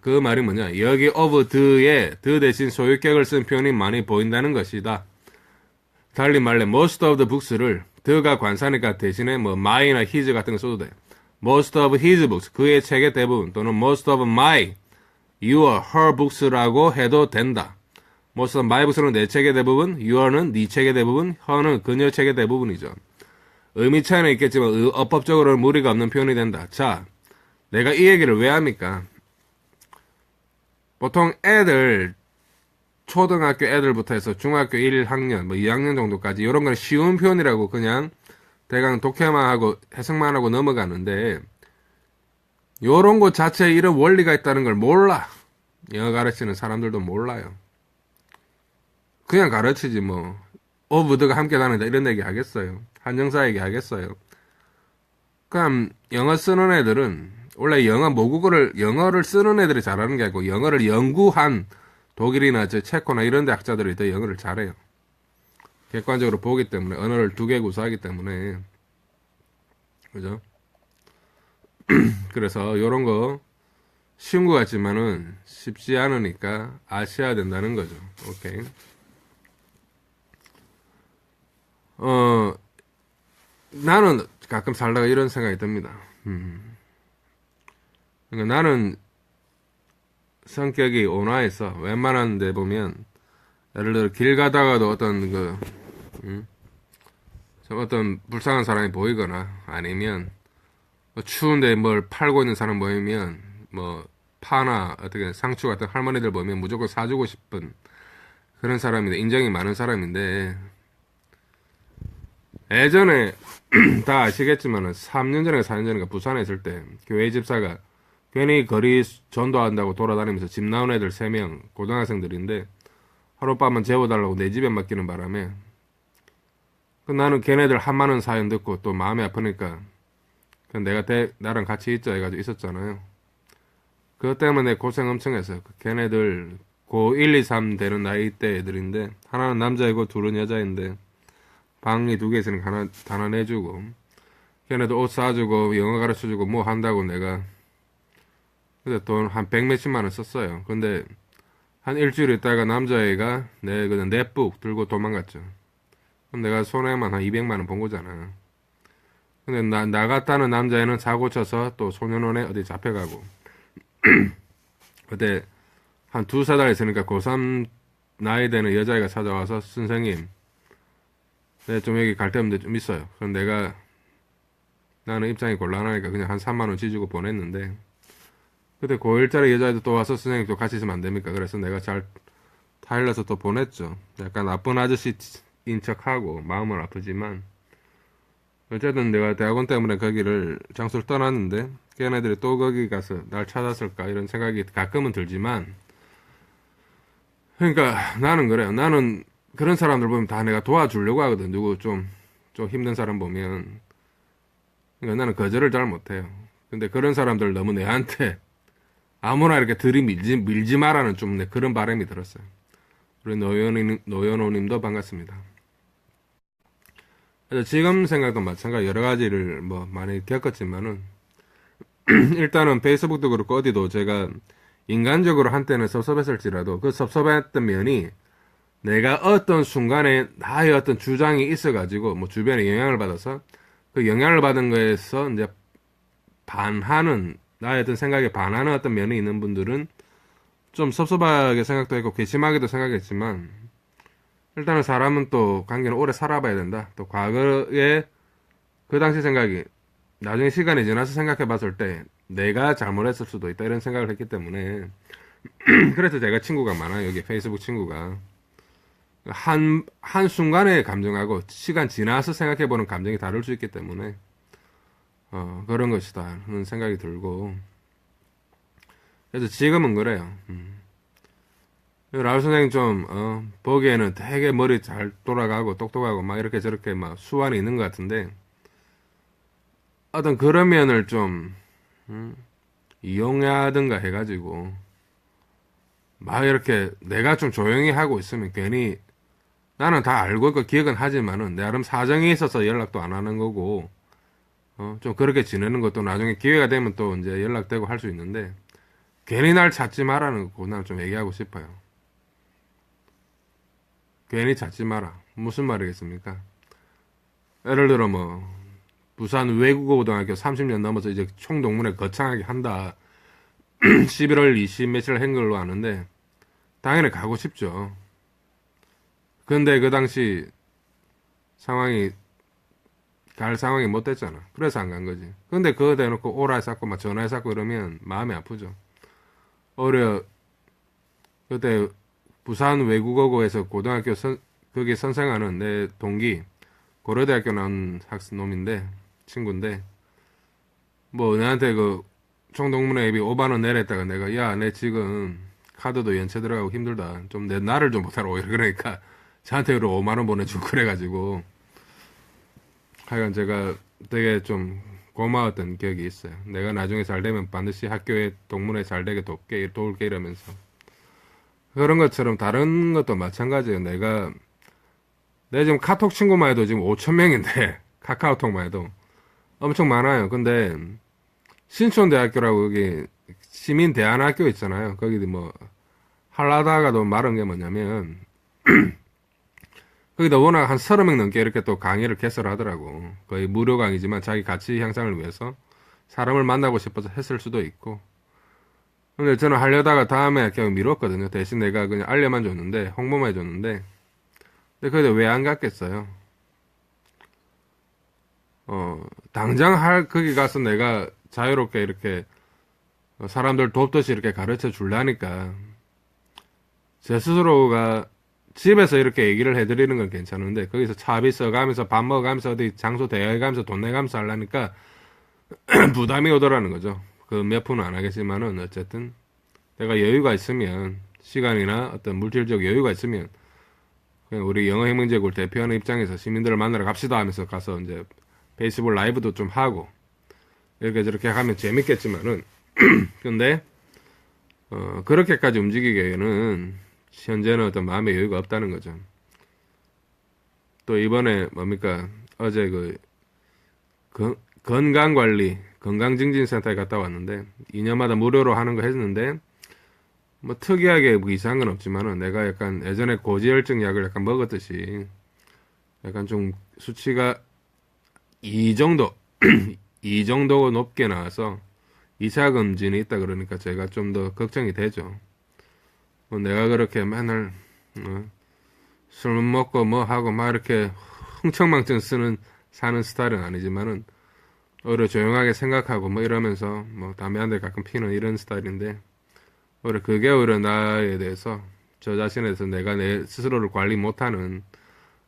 그 말이 뭐냐? 여기 of the에 the 대신 소유격을 쓴 표현이 많이 보인다는 것이다. 달리 말해 most of the books를 the가 관사니까 대신에 뭐 my나 his 같은 거 써도 돼. most of his books 그의 책의 대부분 또는 most of my, your, her books라고 해도 된다. most of my books는 내 책의 대부분, your는 네 책의 대부분, her는 그녀 책의 대부분이죠. 의미 차이는 있겠지만 어법적으로는 무리가 없는 표현이 된다. 자, 내가 이 얘기를 왜 합니까? 보통 애들 초등학교 애들부터 해서 중학교 1학년, 뭐 2학년 정도까지 이런 건 쉬운 표현이라고 그냥 대강 독해만 하고 해석만 하고 넘어가는데 요런 것 자체에 이런 원리가 있다는 걸 몰라. 영어 가르치는 사람들도 몰라요. 그냥 가르치지 뭐. 오브드가 함께 다닌다 이런 얘기 하겠어요. 한정사 얘기 하겠어요. 그럼 영어 쓰는 애들은 원래 영어를 쓰는 애들이 잘하는 게 아니고 영어를 연구한 독일이나 체코나 이런 데 학자들이 더 영어를 잘해요. 객관적으로 보기 때문에 언어를 두 개 구사하기 때문에 그죠? 그래서 요런 거 쉬운 것 같지만은 쉽지 않으니까 아셔야 된다는 거죠. 오케이. 나는 가끔 살다가 이런 생각이 듭니다. 그러니까 나는 성격이 온화해서 웬만한 데 보면 예를 들어 길 가다가도 어떤 불쌍한 사람이 보이거나 아니면 뭐 추운데 뭘 팔고 있는 사람 보이면 뭐 파나 어떻게 상추 같은 할머니들 보면 무조건 사주고 싶은 그런 사람인데 인정이 많은 사람인데 예전에 다 아시겠지만은 3년 전인가 4년 전인가 부산에 있을 때 교회 집사가 괜히 거리 전도한다고 돌아다니면서 집 나온 애들 3명 고등학생들인데 하룻밤만 재워달라고 내 집에 맡기는 바람에 나는 걔네들 한마는 사연 듣고 또 마음이 아프니까 내가 나랑 같이 있자 해가지고 있었잖아요. 그것 때문에 고생 엄청 했어요. 걔네들 고 1, 2, 3 되는 나이대 애들인데 하나는 남자이고 둘은 여자인데 방이 2개 있으니까 하나 단안해주고 걔네들 옷 사주고 영어 가르쳐주고 뭐 한다고 내가 근데 돈 한 100몇십만 원 썼어요. 근데 한 일주일 있다가 남자애가 내 넷북 들고 도망갔죠. 그럼 내가 손해만 한 200만 원 본 거잖아. 근데 나갔다는 남자애는 사고 쳐서 또 소년원에 어디 잡혀가고 그때 한 2-3달 있으니까 고3 나이 되는 여자애가 찾아와서 선생님 내가 좀 여기 갈 데 없는데 좀 있어요. 그럼 나는 입장이 곤란하니까 그냥 한 3만 원 지주고 보냈는데 그때 고1짜리 여자애도 또 와서 선생님 또 같이 있으면 안 됩니까? 그래서 내가 잘 타일러서 또 보냈죠. 약간 나쁜 아저씨인 척하고 마음은 아프지만 어쨌든 내가 대학원 때문에 거기를 장소를 떠났는데 걔네들이 또 거기 가서 날 찾았을까 이런 생각이 가끔은 들지만 그러니까 나는 그래요. 나는 그런 사람들 보면 다 내가 도와주려고 하거든. 누구 좀 힘든 사람 보면 그러니까 나는 거절을 잘 못해요. 근데 그런 사람들 너무 내한테 아무나 이렇게 밀지 마라는 좀 그런 바람이 들었어요. 우리 노연호님도 반갑습니다. 그래서 지금 생각도 마찬가지 여러 가지를 뭐 많이 겪었지만은 일단은 페이스북도 그렇고 어디도 제가 인간적으로 한때는 섭섭했을지라도 그 섭섭했던 면이 내가 어떤 순간에 나의 어떤 주장이 있어가지고 뭐 주변에 영향을 받아서 그 영향을 받은 거에서 이제 반하는 나의 어떤 생각에 반하는 어떤 면이 있는 분들은 좀 섭섭하게 생각도 했고 괘씸하게도 생각했지만 일단은 사람은 또 관계는 오래 살아봐야 된다. 또 과거에 그 당시 생각이 나중에 시간이 지나서 생각해 봤을 때 내가 잘못했을 수도 있다 이런 생각을 했기 때문에 그래서 제가 친구가 많아요. 여기 페이스북 친구가 한순간의 감정하고 시간 지나서 생각해보는 감정이 다를 수 있기 때문에 그런 것이다 하는 생각이 들고 그래서 지금은 그래요. 라울 선생님 좀 보기에는 되게 머리 잘 돌아가고 똑똑하고 막 이렇게 저렇게 막 수완이 있는 것 같은데 어떤 그런 면을 좀 이용하든가 해가지고 막 이렇게 내가 좀 조용히 하고 있으면 괜히 나는 다 알고 있고 기억은 하지만은 나름 사정이 있어서 연락도 안 하는 거고 좀 그렇게 지내는 것도 나중에 기회가 되면 또 이제 연락되고 할 수 있는데 괜히 날 찾지 마라는 거 난 좀 얘기하고 싶어요. 괜히 찾지 마라. 무슨 말이겠습니까? 예를 들어 뭐 부산 외국어고등학교 30년 넘어서 이제 총동문회 거창하게 한다. 11월 20 며칠 한 걸로 아는데 당연히 가고 싶죠. 근데 그 당시 갈 상황이 못 됐잖아. 그래서 안 간 거지. 근데 그거 대놓고 오라 했었고 막 전화했었고 이러면 마음이 아프죠. 그때 부산 외국어고에서 고등학교 거기 선생하는 내 동기, 고려대학교 나온 놈인데, 친구인데, 뭐, 내한테 그, 총동문회 앱이 5만원 내랬다가 내가, 야, 내 지금 카드도 연체 들어가고 힘들다. 좀 나를 좀 보태라. 그러니까, 저한테 5만원 보내주고 그래가지고, 하여간 제가 되게 좀 고마웠던 기억이 있어요. 내가 나중에 잘 되면 반드시 학교에 동문회 잘 되게 도울게 이러면서. 그런 것처럼 다른 것도 마찬가지예요. 내 지금 카톡 친구만 해도 지금 5,000명인데, 카카오톡만 해도 엄청 많아요. 근데, 신촌대학교라고 여기 시민대안학교 있잖아요. 거기도 뭐, 하려다가도 말한 게 뭐냐면, 거기다 워낙 한 30명 넘게 이렇게 또 강의를 개설하더라고. 거의 무료 강의지만 자기 가치 향상을 위해서 사람을 만나고 싶어서 했을 수도 있고. 근데 저는 하려다가 다음에 그냥 미뤘거든요. 대신 내가 그냥 알려만 줬는데, 홍보만 해줬는데, 근데 그래도 왜 안 갔겠어요? 당장 거기 가서 내가 자유롭게 이렇게 사람들 돕듯이 이렇게 가르쳐 줄라니까 제 스스로가 집에서 이렇게 얘기를 해드리는 건 괜찮은데 거기서 차비 써가면서 밥 먹어가면서 어디 장소 대여해가면서 돈 내가면서 하려니까 부담이 오더라는 거죠. 그 몇 푼은 안 하겠지만은 어쨌든 내가 여유가 있으면 시간이나 어떤 물질적 여유가 있으면 그냥 우리 영어혁명제국을 대표하는 입장에서 시민들을 만나러 갑시다 하면서 가서 이제 페이스북 라이브도 좀 하고 이렇게 저렇게 하면 재밌겠지만은 근데 그렇게까지 움직이기에는 현재는 어떤 마음의 여유가 없다는 거죠. 또 이번에 뭡니까 어제 건강관리 건강증진센터에 갔다 왔는데 2년마다 무료로 하는 거 했는데 뭐 특이하게 뭐 이상한 건 없지만은 내가 약간 예전에 고지혈증 약을 약간 먹었듯이 약간 좀 수치가 2 정도 이 정도 높게 나와서 2차 검진이 있다 그러니까 제가 좀 더 걱정이 되죠. 뭐 내가 그렇게 맨날 술 먹고 뭐 하고 막 이렇게 흥청망청 사는 스타일은 아니지만은 오히려 조용하게 생각하고 뭐 이러면서 뭐 담배 한 대 가끔 피는 이런 스타일인데 오히려 그게 오히려 나에 대해서 저 자신에 대해서 내가 내 스스로를 관리 못하는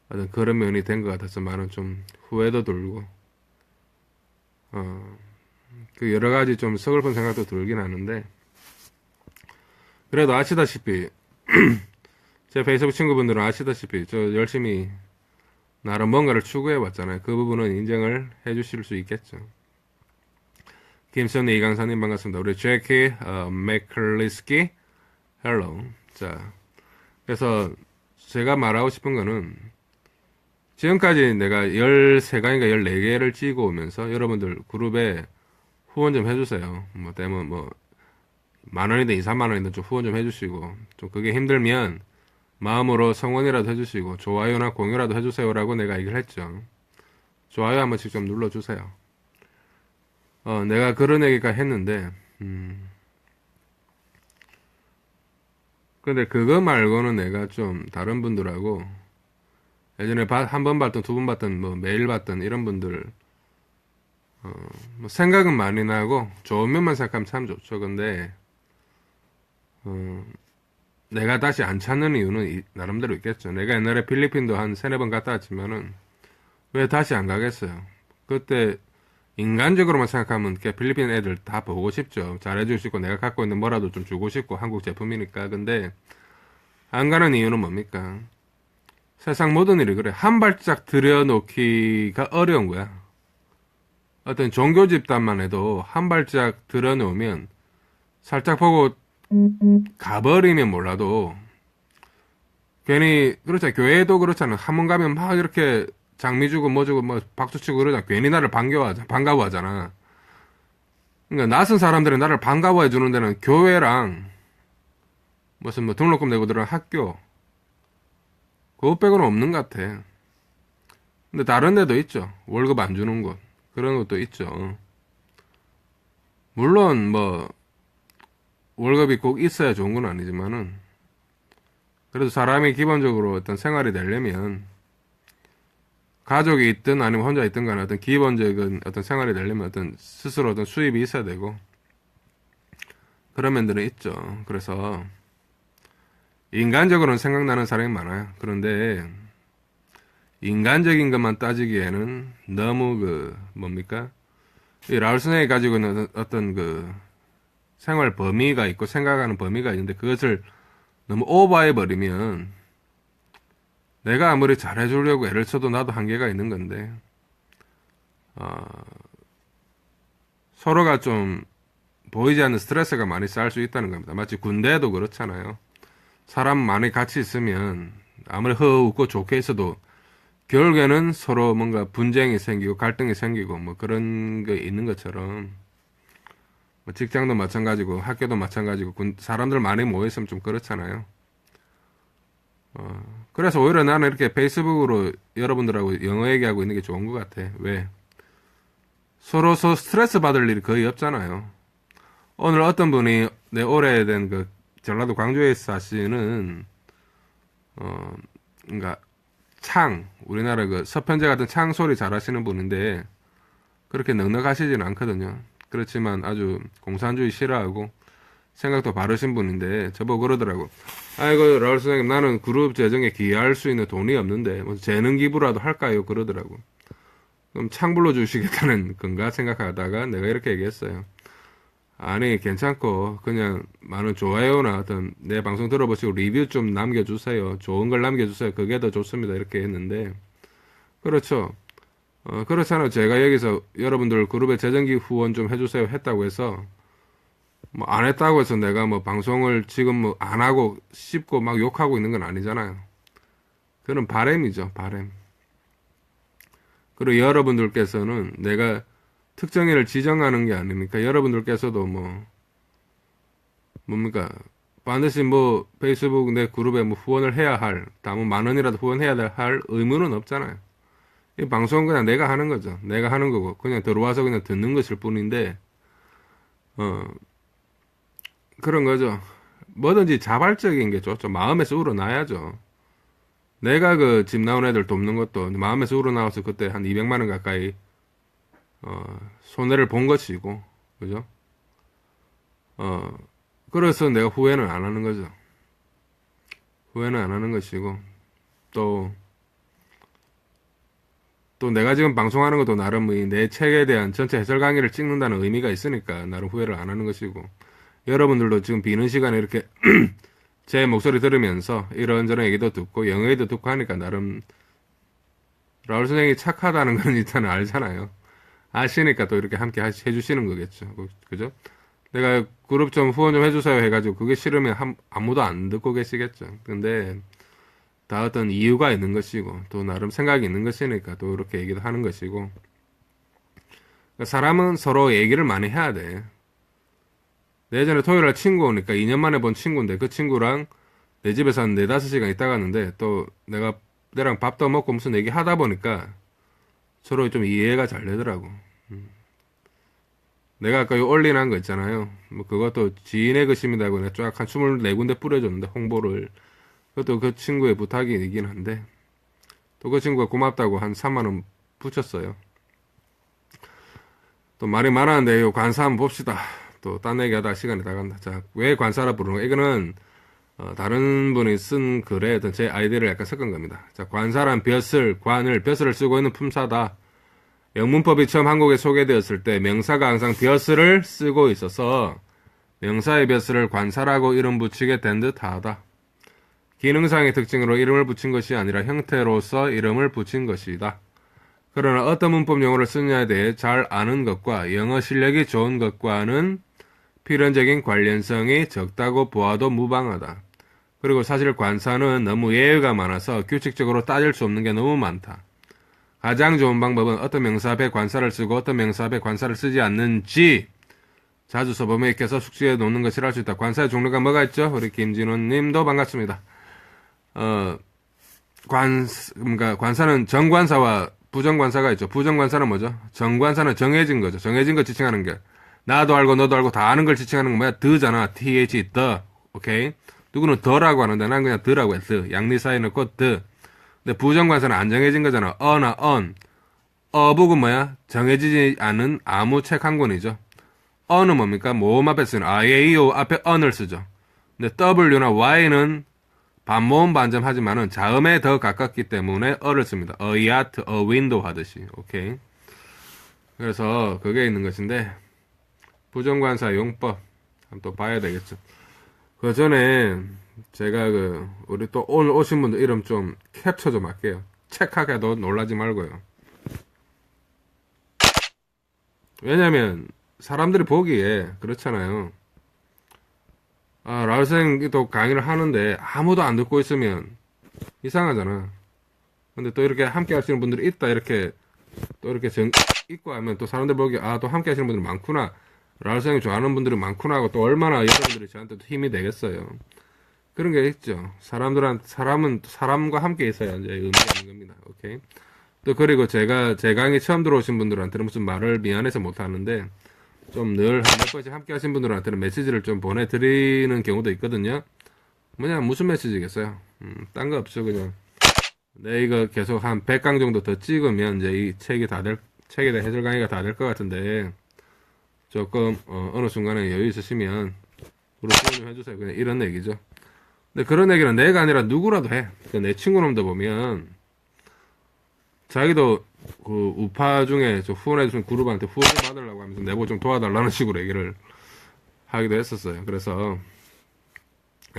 어떤 그런 면이 된 것 같아서 많은 좀 후회도 들고 그 여러 가지 좀 서글픈 생각도 들긴 하는데 그래도 아시다시피 제 페이스북 친구분들은 아시다시피 저 열심히 나름 뭔가를 추구해 왔잖아요. 그 부분은 인정을 해 주실 수 있겠죠. 김선희 이강사님 반갑습니다. 우리 제키 맥클리스키 헬로. 자, 그래서 제가 말하고 싶은 거는 지금까지 내가 13강인가 14개를 찍어 오면서 여러분들 그룹에 후원 좀 해주세요. 뭐 때문에 뭐 만원이든 2, 3만원이든 좀 후원 좀 해주시고 좀 그게 힘들면 마음으로 성원이라도 해주시고 좋아요나 공유라도 해주세요라고 내가 얘기를 했죠. 좋아요 한 번씩 좀 눌러주세요. 내가 그런 얘기가 했는데 근데 그거 말고는 내가 좀 다른 분들하고 예전에 한 번 봤던 두 번 봤던 뭐 매일 봤던 이런 분들 뭐 생각은 많이 나고 좋은 면만 생각하면 참 좋죠. 근데 내가 다시 안 찾는 이유는 나름대로 있겠죠. 내가 옛날에 필리핀도 한 3-4번 갔다 왔지만은 왜 다시 안 가겠어요. 그때 인간적으로만 생각하면 필리핀 애들 다 보고 싶죠. 잘해주고 싶고 내가 갖고 있는 뭐라도 좀 주고 싶고 한국 제품이니까. 근데 안 가는 이유는 뭡니까? 세상 모든 일이 그래. 한 발짝 들여놓기가 어려운 거야. 어떤 종교 집단만 해도 한 발짝 들여놓으면 살짝 보고 가버리면 몰라도 괜히 그렇잖아. 교회도 그렇잖아. 한 번 가면 막 이렇게 장미 주고 뭐 주고 뭐 박수 치고 그러잖아. 괜히 나를 반가워하잖아. 그러니까 낯선 사람들이 나를 반가워해 주는 데는 교회랑 무슨 뭐 등록금 내고 들어간 학교 그것 빼고는 없는 것 같아. 근데 다른 데도 있죠. 월급 안 주는 곳 그런 것도 있죠. 물론 뭐 월급이 꼭 있어야 좋은 건 아니지만은 그래도 사람이 기본적으로 어떤 생활이 되려면 가족이 있든 아니면 혼자 있든 간에 어떤 기본적인 어떤 생활이 되려면 어떤 스스로 어떤 수입이 있어야 되고 그런 면들은 있죠. 그래서 인간적으로는 생각나는 사람이 많아요. 그런데 인간적인 것만 따지기에는 너무 뭡니까? 이 라울스네이 가지고 있는 어떤 생활 범위가 있고 생각하는 범위가 있는데 그것을 너무 오버해버리면 내가 아무리 잘해주려고 애를 써도 나도 한계가 있는 건데, 서로가 좀 보이지 않는 스트레스가 많이 쌓일 수 있다는 겁니다. 마치 군대도 그렇잖아요. 사람 많이 같이 있으면 아무리 웃고 좋게 있어도 결국에는 서로 뭔가 분쟁이 생기고 갈등이 생기고 뭐 그런 게 있는 것처럼 뭐 직장도 마찬가지고 학교도 마찬가지고 사람들 많이 모여있으면 좀 그렇잖아요. 그래서 오히려 나는 이렇게 페이스북으로 여러분들하고 영어 얘기하고 있는 게 좋은 것 같아. 왜? 서로 스트레스 받을 일이 거의 없잖아요. 오늘 어떤 분이 내 오래된 전라도 광주에 사시는 그러니까 우리나라 서편제 같은 창 소리 잘하시는 분인데 그렇게 넉넉하시지는 않거든요. 그렇지만 아주 공산주의 싫어하고 생각도 바르신 분인데 저보고 그러더라고. 아이고 라울 선생님, 나는 그룹 재정에 기여할 수 있는 돈이 없는데 뭐 재능 기부라도 할까요? 그러더라고. 그럼 창 불러주시겠다는 건가 생각하다가 내가 이렇게 얘기했어요. 아니 괜찮고 그냥 많은 좋아요나 어떤 내 방송 들어보시고 리뷰 좀 남겨주세요. 좋은 걸 남겨주세요. 그게 더 좋습니다. 이렇게 했는데 그렇죠. 그렇잖아요. 제가 여기서 여러분들 그룹에 재정기 후원 좀 해주세요 했다고 해서 뭐 안 했다고 해서 내가 뭐 방송을 지금 뭐 안 하고 씹고 막 욕하고 있는 건 아니잖아요. 그런 바램이죠. 바램. 그리고 여러분들께서는 내가 특정인을 지정하는 게 아니니까 여러분들께서도 뭡니까 반드시 뭐 페이스북 내 그룹에 뭐 후원을 해야 할, 다뭐 만 원이라도 후원해야 할 의무는 없잖아요. 이 방송은 그냥 내가 하는 거죠. 내가 하는 거고 그냥 들어와서 그냥 듣는 것일 뿐인데 그런 거죠. 뭐든지 자발적인 게 좋죠. 마음에서 우러나야죠. 내가 집 나온 애들 돕는 것도 마음에서 우러나와서 그때 한 200만 원 가까이 손해를 본 것이고, 그죠? 그래서 내가 후회는 안 하는 거죠. 후회는 안 하는 것이고, 또 내가 지금 방송하는 것도 나름 내 책에 대한 전체 해설 강의를 찍는다는 의미가 있으니까 나름 후회를 안 하는 것이고, 여러분들도 지금 비는 시간에 이렇게 제 목소리 들으면서 이런저런 얘기도 듣고 영어 얘기도 듣고 하니까 나름 라울 선생님이 착하다는 건 일단 알잖아요. 아시니까 또 이렇게 함께 해주시는 거겠죠. 그죠? 내가 그룹 좀 후원 좀 해주세요 해가지고 그게 싫으면 아무도 안 듣고 계시겠죠. 근데 다 어떤 이유가 있는 것이고 또 나름 생각이 있는 것이니까 또 이렇게 얘기도 하는 것이고, 사람은 서로 얘기를 많이 해야 돼. 예전에 토요일날 친구 오니까 2년 만에 본 친구인데 그 친구랑 내 집에서 한 4-5시간 있다 갔는데 또 내가 내랑 밥도 먹고 무슨 얘기 하다 보니까 서로 좀 이해가 잘 되더라고. 내가 아까 요 올린한 거 있잖아요. 뭐 그것도 지인의 것입니다고 내가 쫙 한 24군데 뿌려줬는데 홍보를. 그것도 그 친구의 부탁이긴 한데 또 그 친구가 고맙다고 한 3만원 붙였어요. 또 말이 많았는데 요 관사 한번 봅시다. 또 딴 얘기하다가 시간이 다 간다. 자, 왜 관사라 부르는 거? 이거는 다른 분이 쓴 글에 어떤 제 아이디어를 약간 섞은 겁니다. 자, 관사란 벼슬을 쓰고 있는 품사다. 영문법이 처음 한국에 소개되었을 때 명사가 항상 벼슬을 쓰고 있어서 명사의 벼슬을 관사라고 이름 붙이게 된 듯하다. 기능상의 특징으로 이름을 붙인 것이 아니라 형태로서 이름을 붙인 것이다. 그러나 어떤 문법 용어를 쓰느냐에 대해 잘 아는 것과 영어 실력이 좋은 것과는 필연적인 관련성이 적다고 보아도 무방하다. 그리고 사실 관사는 너무 예외가 많아서 규칙적으로 따질 수 없는 게 너무 많다. 가장 좋은 방법은 어떤 명사 앞에 관사를 쓰고 어떤 명사 앞에 관사를 쓰지 않는지 자주 써보며 익혀서 숙지해 놓는 것이라 할 수 있다. 관사의 종류가 뭐가 있죠? 우리 김진원 님도 반갑습니다. 그러니까 관사는 정관사와 부정관사가 있죠. 부정관사는 뭐죠? 정관사는 정해진 거죠. 정해진 거 지칭하는 게. 나도 알고 너도 알고 다 아는 걸 지칭하는 건 뭐야? 더잖아. th, the. 오케이? 누구는 더라고 하는데 난 그냥 더라고 해. the. 양리 사이에 넣고 the. 근데 부정관사는 안 정해진 거잖아. 어나 on. 어북은 뭐야? 정해지지 않은 아무 책 한 권이죠. 어는 뭡니까? 모음 앞에 쓰는 I, A, O 앞에 on을 쓰죠. 근데 W나 Y는 반모음 반점 하지만은 자음에 더 가깝기 때문에 어를 씁니다. a yacht, a window 하듯이. 오케이. 그래서 그게 있는 것인데 부정관사 용법 한번 또 봐야 되겠죠. 그 전에 제가 우리 또 오늘 오신 분들 이름 좀 캡처 좀 할게요. 체크하게도 놀라지 말고요. 왜냐면 사람들이 보기에 그렇잖아요. 아, 라울 선생님이 또 강의를 하는데 아무도 안 듣고 있으면 이상하잖아. 근데 또 이렇게 함께 하시는 분들이 있다 이렇게 또 이렇게 있고 하면 또 사람들 보기에 아, 또 함께 하시는 분들이 많구나. 라울 선생님 좋아하는 분들이 많구나 하고 또 얼마나 여러분들이 저한테 또 힘이 되겠어요. 그런 게 있죠. 사람은 사람과 함께 있어야 이제 의미가 있는 겁니다. 오케이. 또 그리고 제 강의 처음 들어오신 분들한테는 무슨 말을 미안해서 못 하는데 좀 늘 몇 번씩 함께 하신 분들한테는 메시지를 좀 보내드리는 경우도 있거든요. 무슨 메시지겠어요? 딴 거 없죠, 그냥. 네, 이거 계속 한 100강 정도 더 찍으면 이제 이 책에 대한 해설 강의가 다 될 것 같은데, 조금, 어느 순간에 여유 있으시면, 우리 후원 좀 해주세요. 그냥 이런 얘기죠. 근데 그런 얘기는 내가 아니라 누구라도 해. 내 친구놈도 보면, 자기도 그 우파 중에 저 후원해주신 그룹한테 후원 좀 받으려고 하면서 내보고 좀 도와달라는 식으로 얘기를 하기도 했었어요. 그래서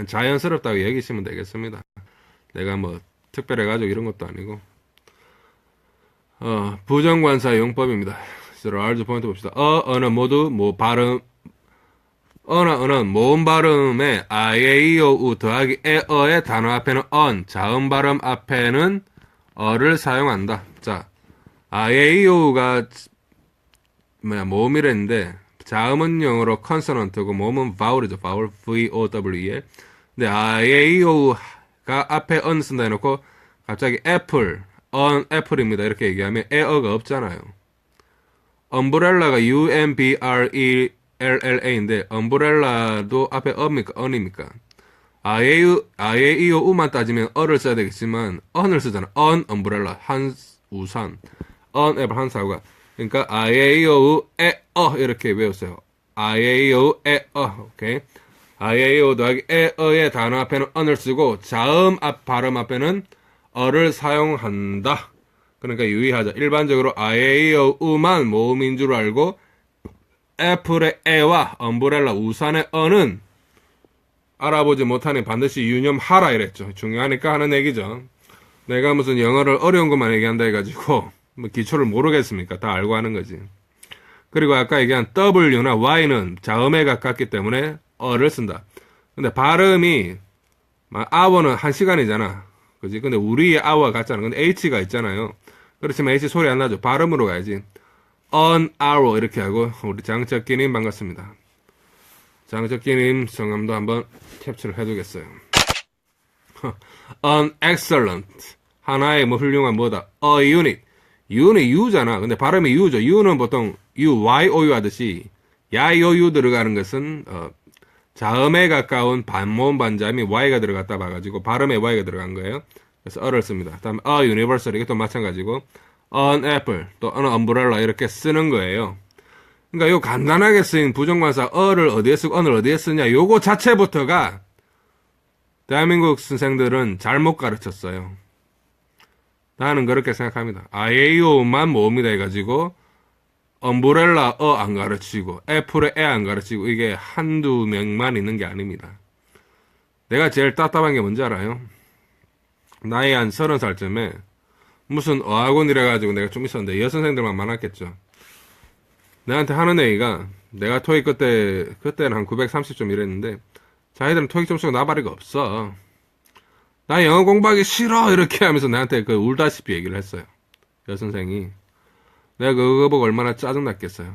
자연스럽다고 얘기하시면 되겠습니다. 내가 뭐 특별해가지고 이런 것도 아니고. 부정관사 용법입니다. large 포인트 봅시다. 어는 모두 어는 모음 발음에 아에이오우 더하기 에어의 단어 앞에는 자음 발음 앞에는 어를 사용한다. 자, 아에이오우가 모음이랬는데 자음은 영어로 컨소넌트고 모음은 바울이죠. 바울 V-O-W-E. 근데 아에이오우가 앞에 쓴다 해놓고 갑자기 애플입니다. 이렇게 얘기하면 에어가 없잖아요. 엄브렐라가 U-M-B-R-E-L-L-A인데 엄브렐라도 앞에 어입니까? 아예이오우만 따지면 어를 써야 되겠지만 언을 쓰잖아. 엄브렐라 한 우산 애플 한 사과. 그러니까 아예이오우 에어 이렇게 외웠어요. 아예이오우 에어. 오케이. 아예이오우 더하기 에어의 단어 앞에는 언을 쓰고 자음 발음 앞에는 어를 사용한다. 그러니까 유의하자. 일반적으로 아예이오우만 모음인 줄 알고 애플의 에와 엄브렐라 우산의 어는 알아보지 못하니 반드시 유념하라 이랬죠. 중요하니까 하는 얘기죠. 내가 무슨 영어를 어려운 것만 얘기한다 해가지고 뭐 기초를 모르겠습니까? 다 알고 하는 거지. 그리고 아까 얘기한 W나 Y는 자음에 가깝기 때문에 어를 쓴다. 근데 발음이 hour는 1시간이잖아. 그지? 근데 우리의 hour 같잖아. 근데 H가 있잖아요. 그렇지만 H 소리 안 나죠. 발음으로 가야지. an hour 이렇게 하고 우리 장적기님 반갑습니다. 장적기님 성함도 한번 캡처를 해두겠어요. an excellent 하나의 훌륭한 뭐다. a unit U잖아. 근데 발음이 U죠. U는 보통 U, Y, O, U 하듯이 야이오유 들어가는 것은 자음에 가까운 반모음 반자음이 Y가 들어갔다 봐가지고 발음에 Y가 들어간 거예요. 그래서 어를 씁니다. 다음에 a universal 이것도 마찬가지고 an apple 또 an umbrella 이렇게 쓰는 거예요. 그러니까 요 간단하게 쓰인 부정관사 어를 어디에 쓰고 언을 어디에 쓰냐 요거 자체부터가 대한민국 선생들은 잘못 가르쳤어요. 나는 그렇게 생각합니다. 아예이오만 모음이다 해가지고 엄브렐라 안 가르치고 애플의 에 안 가르치고 이게 한두 명만 있는 게 아닙니다. 내가 제일 답답한 게 뭔지 알아요? 나이 한 30살쯤에 무슨 어학원이라 가지고 내가 좀 있었는데 여선생들만 많았겠죠. 내한테 하는 얘기가 내가 토익 그때는 한 930점 이랬는데 자기들은 토익 점수가 나발이가 없어. 나 영어 공부하기 싫어 이렇게 하면서 나한테 울다시피 얘기를 했어요. 여선생이. 내가 그거 보고 얼마나 짜증났겠어요.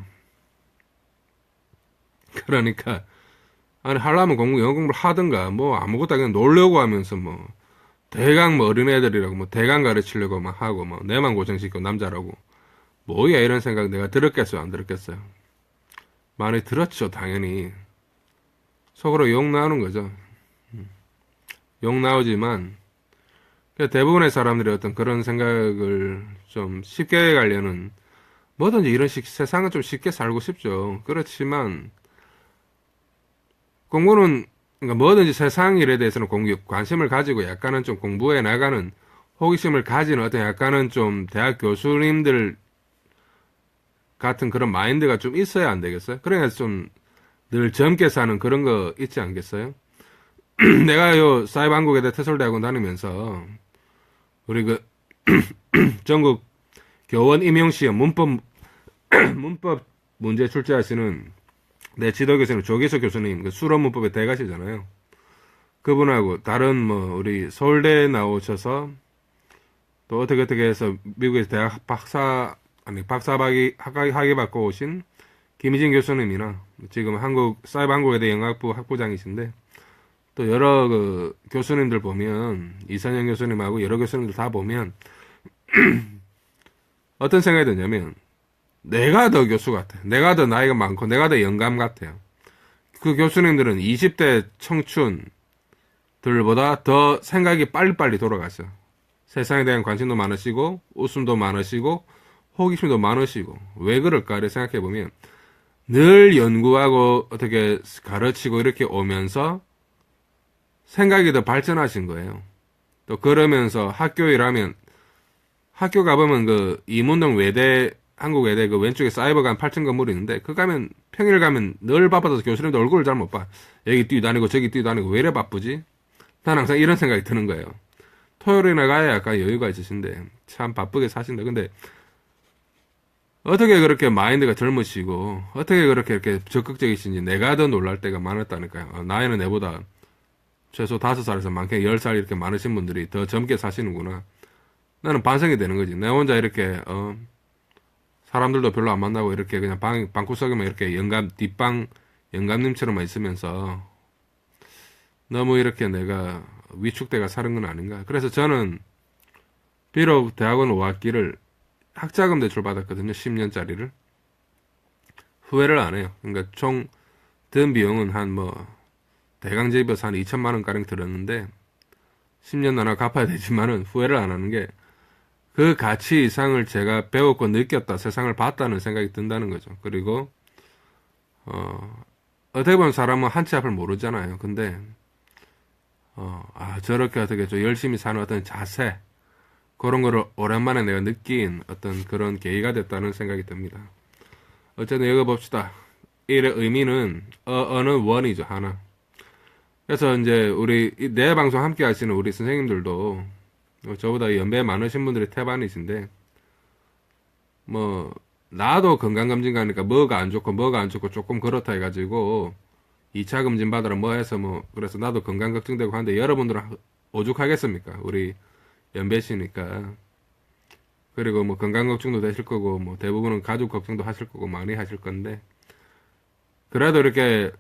그러니까 아니 하려면 영어 공부를 하든가 뭐 아무것도 그냥 놀려고 하면서 뭐 대강 뭐 어린애들이라고 뭐 대강 가르치려고 막 하고 뭐 내만 고생시키고 남자라고 뭐야 이런 생각 내가 들었겠어요 안 들었겠어요? 많이 들었죠 당연히. 속으로 욕 나오는 거죠. 욕 나오지만 대부분의 사람들이 어떤 그런 생각을 좀 쉽게 가려는 뭐든지 이런 세상은 좀 쉽게 살고 싶죠. 그렇지만 공부는 그러니까 뭐든지 세상 일에 대해서는 관심을 가지고 약간은 좀 공부해 나가는 호기심을 가지는 어떤 약간은 좀 대학 교수님들 같은 그런 마인드가 좀 있어야 안 되겠어요? 그러니까 좀 늘 젊게 사는 그런 거 있지 않겠어요? 내가 요 사이버한국외대 태솔대학원 다니면서 우리 그 전국 교원 임용시험 문법 문제 출제하시는 내 지도교수님 조기석 교수님 그 수로문법의 대가시잖아요. 그분하고 다른 뭐 우리 서울대 나오셔서 또 어떻게 해서 미국에서 대학 박사학위 받고 오신 김희진 교수님이나 지금 사이버한국외대 영학부 학부장이신데 또 여러 그 교수님들 보면 이선영 교수님하고 여러 교수님들 다 보면 어떤 생각이 드냐면 내가 더 교수 같아. 내가 더 나이가 많고 내가 더 영감 같아요. 그 교수님들은 20대 청춘들보다 더 생각이 빨리빨리 돌아가셔. 세상에 대한 관심도 많으시고 웃음도 많으시고 호기심도 많으시고 왜 그럴까 이렇게 생각해보면 늘 연구하고 어떻게 가르치고 이렇게 오면서 생각이 더 발전하신 거예요. 또 그러면서 학교 일하면 학교 가보면 그 이문동 외대 한국외대 그 왼쪽에 사이버관 8층 건물이 있는데 그 가면 평일 가면 늘 바빠서 교수님도 얼굴을 잘 못 봐. 여기 뛰다니고 저기 뛰다니고 왜 이래 바쁘지? 난 항상 이런 생각이 드는 거예요. 토요일에 가야 약간 여유가 있으신데 참 바쁘게 사신다. 근데 어떻게 그렇게 마인드가 젊으시고 어떻게 그렇게 이렇게 적극적이신지 내가 더 놀랄 때가 많았다니까요. 나이는 내보다 최소 5살에서 많게 10살 이렇게 많으신 분들이 더 젊게 사시는구나. 나는 반성이 되는 거지. 내 혼자 이렇게 사람들도 별로 안 만나고 이렇게 그냥 방구석에만 이렇게 뒷방 영감님처럼만 있으면서 너무 이렇게 내가 위축돼가 사는 건 아닌가. 그래서 저는 비록 대학원 5학기를 학자금 대출 받았거든요. 10년짜리를. 후회를 안 해요. 그러니까 총 든 비용은 한 대강 제비해서 한 2천만 원가량 들었는데 10년 나눠 갚아야 되지만은 후회를 안 하는 게 그 가치 이상을 제가 배웠고 느꼈다, 세상을 봤다는 생각이 든다는 거죠. 그리고 어떻게 보면 사람은 한치 앞을 모르잖아요. 근데 저렇게 어떻게 좀 열심히 사는 어떤 자세 그런 거를 오랜만에 내가 느낀 어떤 그런 계기가 됐다는 생각이 듭니다. 어쨌든 읽어봅시다. 일의 의미는 어느 원이죠. 하나. 그래서 이제 내 방송 함께 하시는 우리 선생님들도 저보다 연배 많으신 분들이 태반이신데 나도 건강검진 가니까 뭐가 안 좋고 조금 그렇다 해가지고 2차 검진 받으러 해서 그래서 나도 건강 걱정되고 하는데 여러분들은 오죽하겠습니까? 우리 연배시니까. 그리고 건강 걱정도 되실 거고 대부분은 가족 걱정도 하실 거고 많이 하실 건데 그래도 이렇게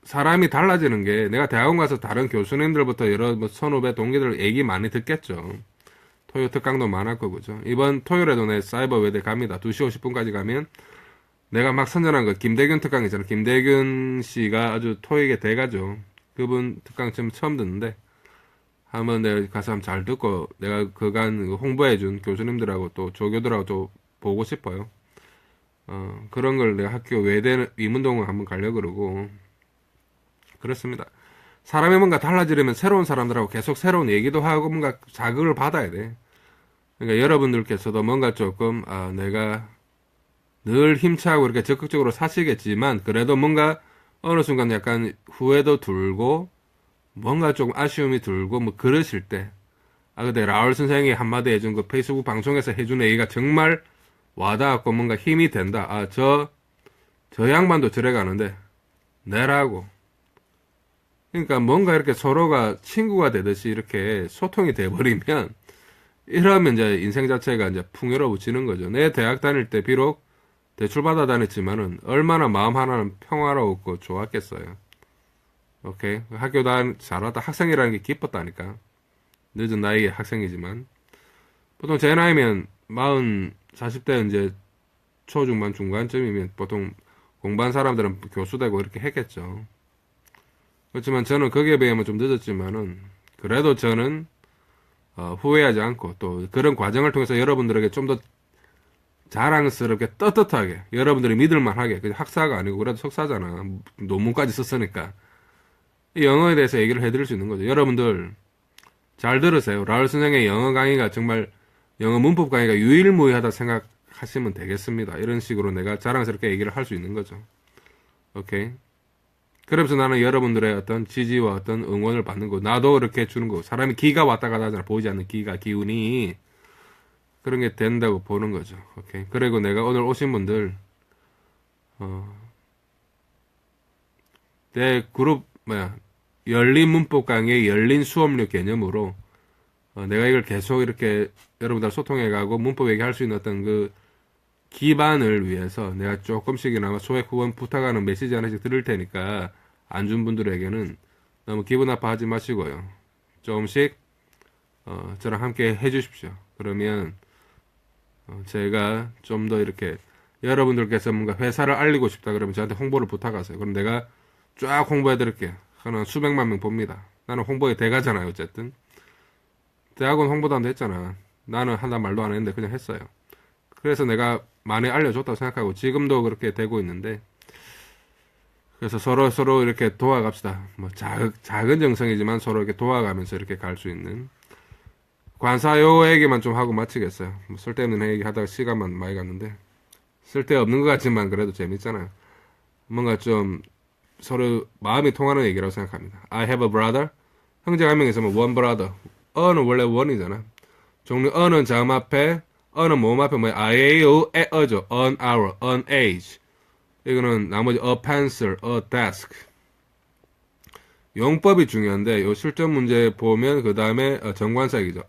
사람이 달라지는 게 내가 대학원 가서 다른 교수님들부터 여러 선후배 동기들 얘기 많이 듣겠죠. 토요 특강도 많았고 그죠. 이번 토요일에도 내 사이버 외대 갑니다. 2시 50분까지 가면 내가 막 선전한 거 김대균 특강 있잖아요. 김대균 씨가 아주 토익의 대가죠. 그분 특강 처음 듣는데 한번 내가 가서 한번 잘 듣고 내가 그간 홍보해준 교수님들하고 또 조교들하고 또 보고 싶어요. 그런 걸 내가 학교 외대 이문동을 한번 가려고 그러고 그렇습니다. 사람이 뭔가 달라지려면 새로운 사람들하고 계속 새로운 얘기도 하고 뭔가 자극을 받아야 돼. 그러니까 여러분들께서도 뭔가 조금 내가 늘 힘차고 이렇게 적극적으로 사시겠지만 그래도 뭔가 어느 순간 약간 후회도 들고 뭔가 조금 아쉬움이 들고 그러실 때 근데 라울 선생이 한마디 해준 그 페이스북 방송에서 해준 얘기가 정말 와닿았고 뭔가 힘이 된다. 저 양반도 저래 가는데 내라고. 그러니까 뭔가 이렇게 서로가 친구가 되듯이 이렇게 소통이 돼버리면 이러면 이제 인생 자체가 이제 풍요로워지는 거죠. 내 대학 다닐 때 비록 대출받아 다녔지만은 얼마나 마음 하나는 평화로웠고 좋았겠어요. 오케이. 학교 잘하다 학생이라는 게 기뻤다니까. 늦은 나이에 학생이지만. 보통 제 나이면 40대 이제 초중반 중간쯤이면 보통 공부한 사람들은 교수 되고 이렇게 했겠죠. 그렇지만 저는 거기에 비하면 좀 늦었지만은 그래도 저는 후회하지 않고 또 그런 과정을 통해서 여러분들에게 좀 더 자랑스럽게 떳떳하게 여러분들이 믿을만하게 그냥 학사가 아니고 그래도 석사잖아. 논문까지 썼으니까 영어에 대해서 얘기를 해드릴 수 있는 거죠. 여러분들 잘 들으세요. 라울 선생의 영어 강의가 정말 영어 문법 강의가 유일무이하다 생각하시면 되겠습니다. 이런 식으로 내가 자랑스럽게 얘기를 할 수 있는 거죠. 오케이. 그래서 나는 여러분들의 어떤 지지와 어떤 응원을 받는 거, 나도 그렇게 주는 거. 사람이 기가 왔다 갔다 하잖아. 보이지 않는 기가, 기운이. 그런 게 된다고 보는 거죠. 오케이. 그리고 내가 오늘 오신 분들, 내 그룹, 열린 문법 강의, 열린 수업료 개념으로, 내가 이걸 계속 이렇게 여러분들 소통해가고 문법 얘기할 수 있는 어떤 그 기반을 위해서 내가 조금씩이나마 소액 후원 부탁하는 메시지 하나씩 드릴 테니까 안 준 분들에게는 너무 기분 아파하지 마시고요. 조금씩 저랑 함께 해주십시오. 그러면 제가 좀 더 이렇게 여러분들께서 뭔가 회사를 알리고 싶다 그러면 저한테 홍보를 부탁하세요. 그럼 내가 쫙 홍보해 드릴게요. 저는 수백만 명 봅니다. 나는 홍보의 대가잖아요. 어쨌든 대학원 홍보도 안 됐잖아. 나는 한다 말도 안 했는데 그냥 했어요. 그래서 내가 많이 알려줬다고 생각하고 지금도 그렇게 되고 있는데, 그래서 서로 이렇게 도와갑시다. 뭐 작은 정성이지만 서로 이렇게 도와가면서 이렇게 갈 수 있는. 관사 요 얘기만 좀 하고 마치겠어요. 뭐 쓸데없는 얘기 하다가 시간만 많이 갔는데, 쓸데없는 것 같지만 그래도 재밌잖아요. 뭔가 좀 서로 마음이 통하는 얘기라고 생각합니다. I have a brother. 형제가 한 명 있으면 one brother. 어는 원래 one이잖아. 종류 어는 자음 앞에, 어는 모음 앞에 뭐야? 아에요, 에어죠. on hour, on age. 이거는 나머지 a pencil, a desk. 용법이 중요한데 요 실전 문제 보면 그 다음에 정관사 얘기죠.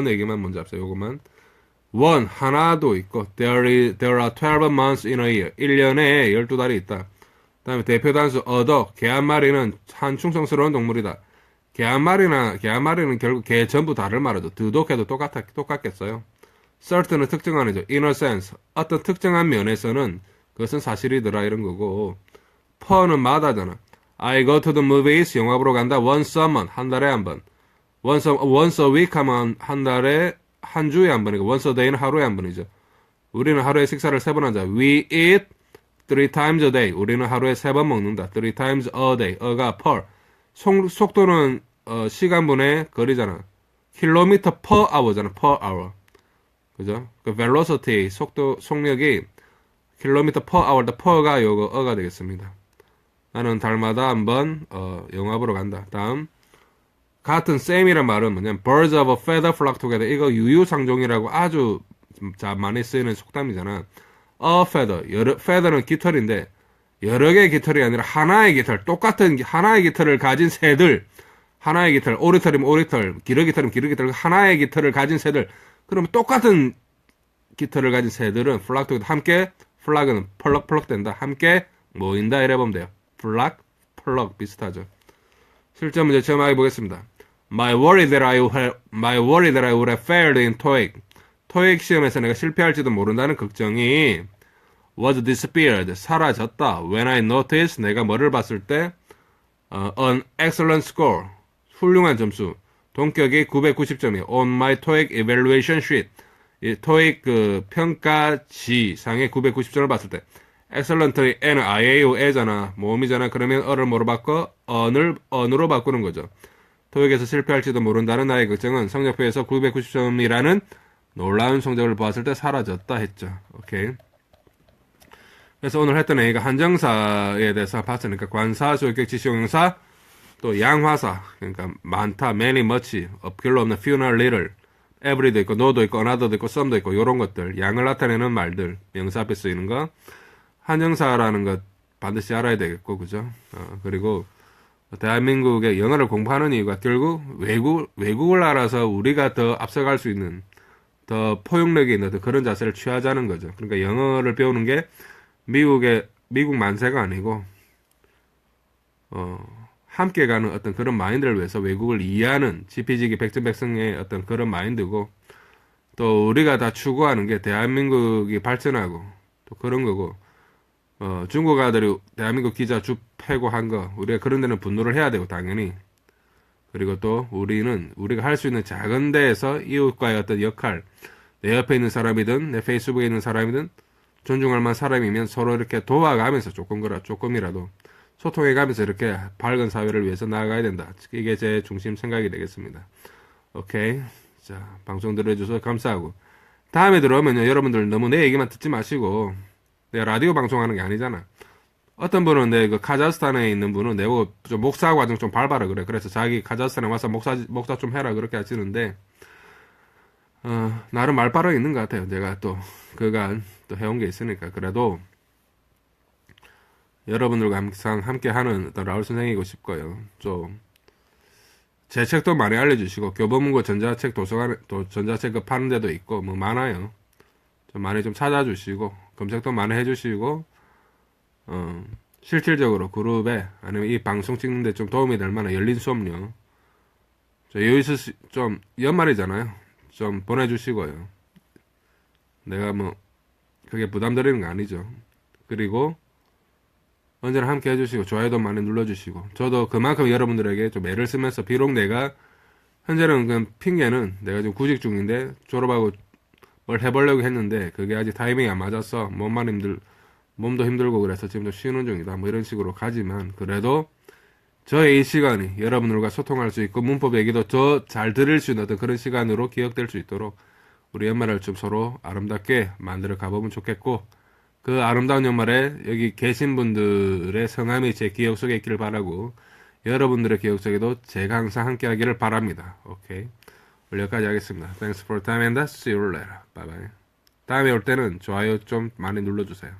얘기만 먼저 합시다. 요것만. one 하나도 있고 there are 12 months in a year. 1년에 12달이 있다. 그 다음에 대표 단수 other. 개 한 마리는 한 충성스러운 동물이다. 개 한 마리는 결국 개 전부 다를 말하죠. 드독해도 똑같겠어요. certain은 특정한이죠. in a sense. 어떤 특정한 면에서는 그것은 사실이더라 이런 거고. per는 마다잖아. I go to the movies. 영화 보러 간다. once a month. 한 달에 한 번. once a week 하면 한 달에 한 주에 한 번이고 once a day는 하루에 한 번이죠. 우리는 하루에 식사를 3번 하자. We eat 3 times a day. 우리는 하루에 3번 먹는다. 3 times a day. 어가 per. 속도는 시간분의 거리잖아. 킬로미터 per hour잖아. per hour. 그죠? 그 velocity 속력이 킬로미터 per hour다. per가 요거 어가 되겠습니다. 나는 달마다 한번 영화 보러 간다. 다음 같은 same이란 말은 뭐냐면 birds of a feather flock together. 이거 유유상종이라고 아주 많이 쓰이는 속담이잖아. a feather. feather는 깃털인데 여러 개의 깃털이 아니라 하나의 깃털. 똑같은 하나의 깃털을 가진 새들. 하나의 깃털. 오리털이면 오리털. 기러기털이면 기러기털. 하나의 깃털을 가진 새들. 그러면 똑같은 깃털을 가진 새들은 flock together. 함께 플락은 펄럭 된다. 함께 모인다. 이래 보면 돼요. 플락, 펄럭 비슷하죠. 실전 문제 처음 해보겠습니다. My worry that I would have failed in TOEIC. TOEIC 시험에서 내가 실패할지도 모른다는 걱정이 was disappeared. 사라졌다. When I noticed. 내가 뭐를 봤을 때 an excellent score. 훌륭한 점수. 동격이 990점이에요. On my TOEIC evaluation sheet. 이 TOEIC 그 평가지 상에 990점을 봤을 때 excellent의 N은 IAO A잖아. 모음이잖아. 그러면 어를 뭐로 바꿔? 언으로 바꾸는 거죠. 토익에서 실패할지도 모른다는 나의 걱정은 성적표에서 990점이라는 놀라운 성적을 보았을 때 사라졌다 했죠. 오케이. 그래서 오늘 했던 얘기가 한정사에 대해서 봤으니까 관사, 소유격, 지시용사, 또 양화사, 그러니까 많다, many, much, 별로 없는 few나 little, every도 있고, no도 있고, another도 있고, some도 있고, 요런 것들, 양을 나타내는 말들, 명사 앞에 쓰이는 거, 한정사라는 것 반드시 알아야 되겠고, 그죠? 그리고 대한민국의 영어를 공부하는 이유가 결국 외국을 알아서 우리가 더 앞서갈 수 있는, 더 포용력이 있는 그런 자세를 취하자는 거죠. 그러니까 영어를 배우는 게 미국 만세가 아니고, 함께 가는 어떤 그런 마인드를 위해서 외국을 이해하는 지피지기 백전백승의 어떤 그런 마인드고, 또 우리가 다 추구하는 게 대한민국이 발전하고, 또 그런 거고, 중국 아들이 대한민국 기자 주 패고 한 거, 우리가 그런 데는 분노를 해야 되고, 당연히. 그리고 또 우리가 할 수 있는 작은 데에서 이웃과의 어떤 역할, 내 옆에 있는 사람이든, 내 페이스북에 있는 사람이든, 존중할 만한 사람이면 서로 이렇게 도와가면서 조금이라도 소통해가면서 이렇게 밝은 사회를 위해서 나아가야 된다. 이게 제 중심 생각이 되겠습니다. 오케이. 자, 방송 들어주셔서 감사하고. 다음에 들어오면요, 여러분들 너무 내 얘기만 듣지 마시고, 내가 라디오 방송하는 게 아니잖아. 어떤 분은 그 카자흐스탄에 있는 분은 내고 좀 목사 과정 좀 밟아라 그래. 그래서 자기 카자흐스탄에 와서 목사 좀 해라 그렇게 하시는데, 나름 말바람이 있는 것 같아요. 내가 또, 그간 또 해온 게 있으니까. 그래도, 여러분들과 항상 함께 하는 어떤 라울 선생이고 싶고요. 좀, 제 책도 많이 알려주시고, 교보문고 전자책 도서관, 전자책 그 파는 데도 있고, 뭐 많아요. 좀 많이 좀 찾아주시고, 검색도 많이 해주시고, 실질적으로 그룹에, 아니면 이 방송 찍는데 좀 도움이 될 만한 열린 수업료, 여기서 좀, 연말이잖아요. 좀 보내주시고요. 내가 뭐, 그게 부담드리는 거 아니죠. 그리고, 언제나 함께 해주시고, 좋아요도 많이 눌러주시고, 저도 그만큼 여러분들에게 좀 애를 쓰면서, 비록 내가, 현재는 그 핑계는 내가 지금 구직 중인데, 졸업하고 뭘 해보려고 했는데, 그게 아직 타이밍이 안 맞았어. 몸도 힘들고 그래서 지금 좀 쉬는 중이다. 뭐 이런 식으로 가지만, 그래도, 저의 이 시간이 여러분들과 소통할 수 있고, 문법 얘기도 더 잘 들을 수 있는 어떤 그런 시간으로 기억될 수 있도록, 우리 연말을 좀 서로 아름답게 만들어 가보면 좋겠고, 그 아름다운 연말에 여기 계신 분들의 성함이 제 기억 속에 있기를 바라고, 여러분들의 기억 속에도 제가 항상 함께 하기를 바랍니다. 오케이. 오늘 여기까지 하겠습니다. Thanks for time and see you later. Bye bye. 다음에 올 때는 좋아요 좀 많이 눌러주세요.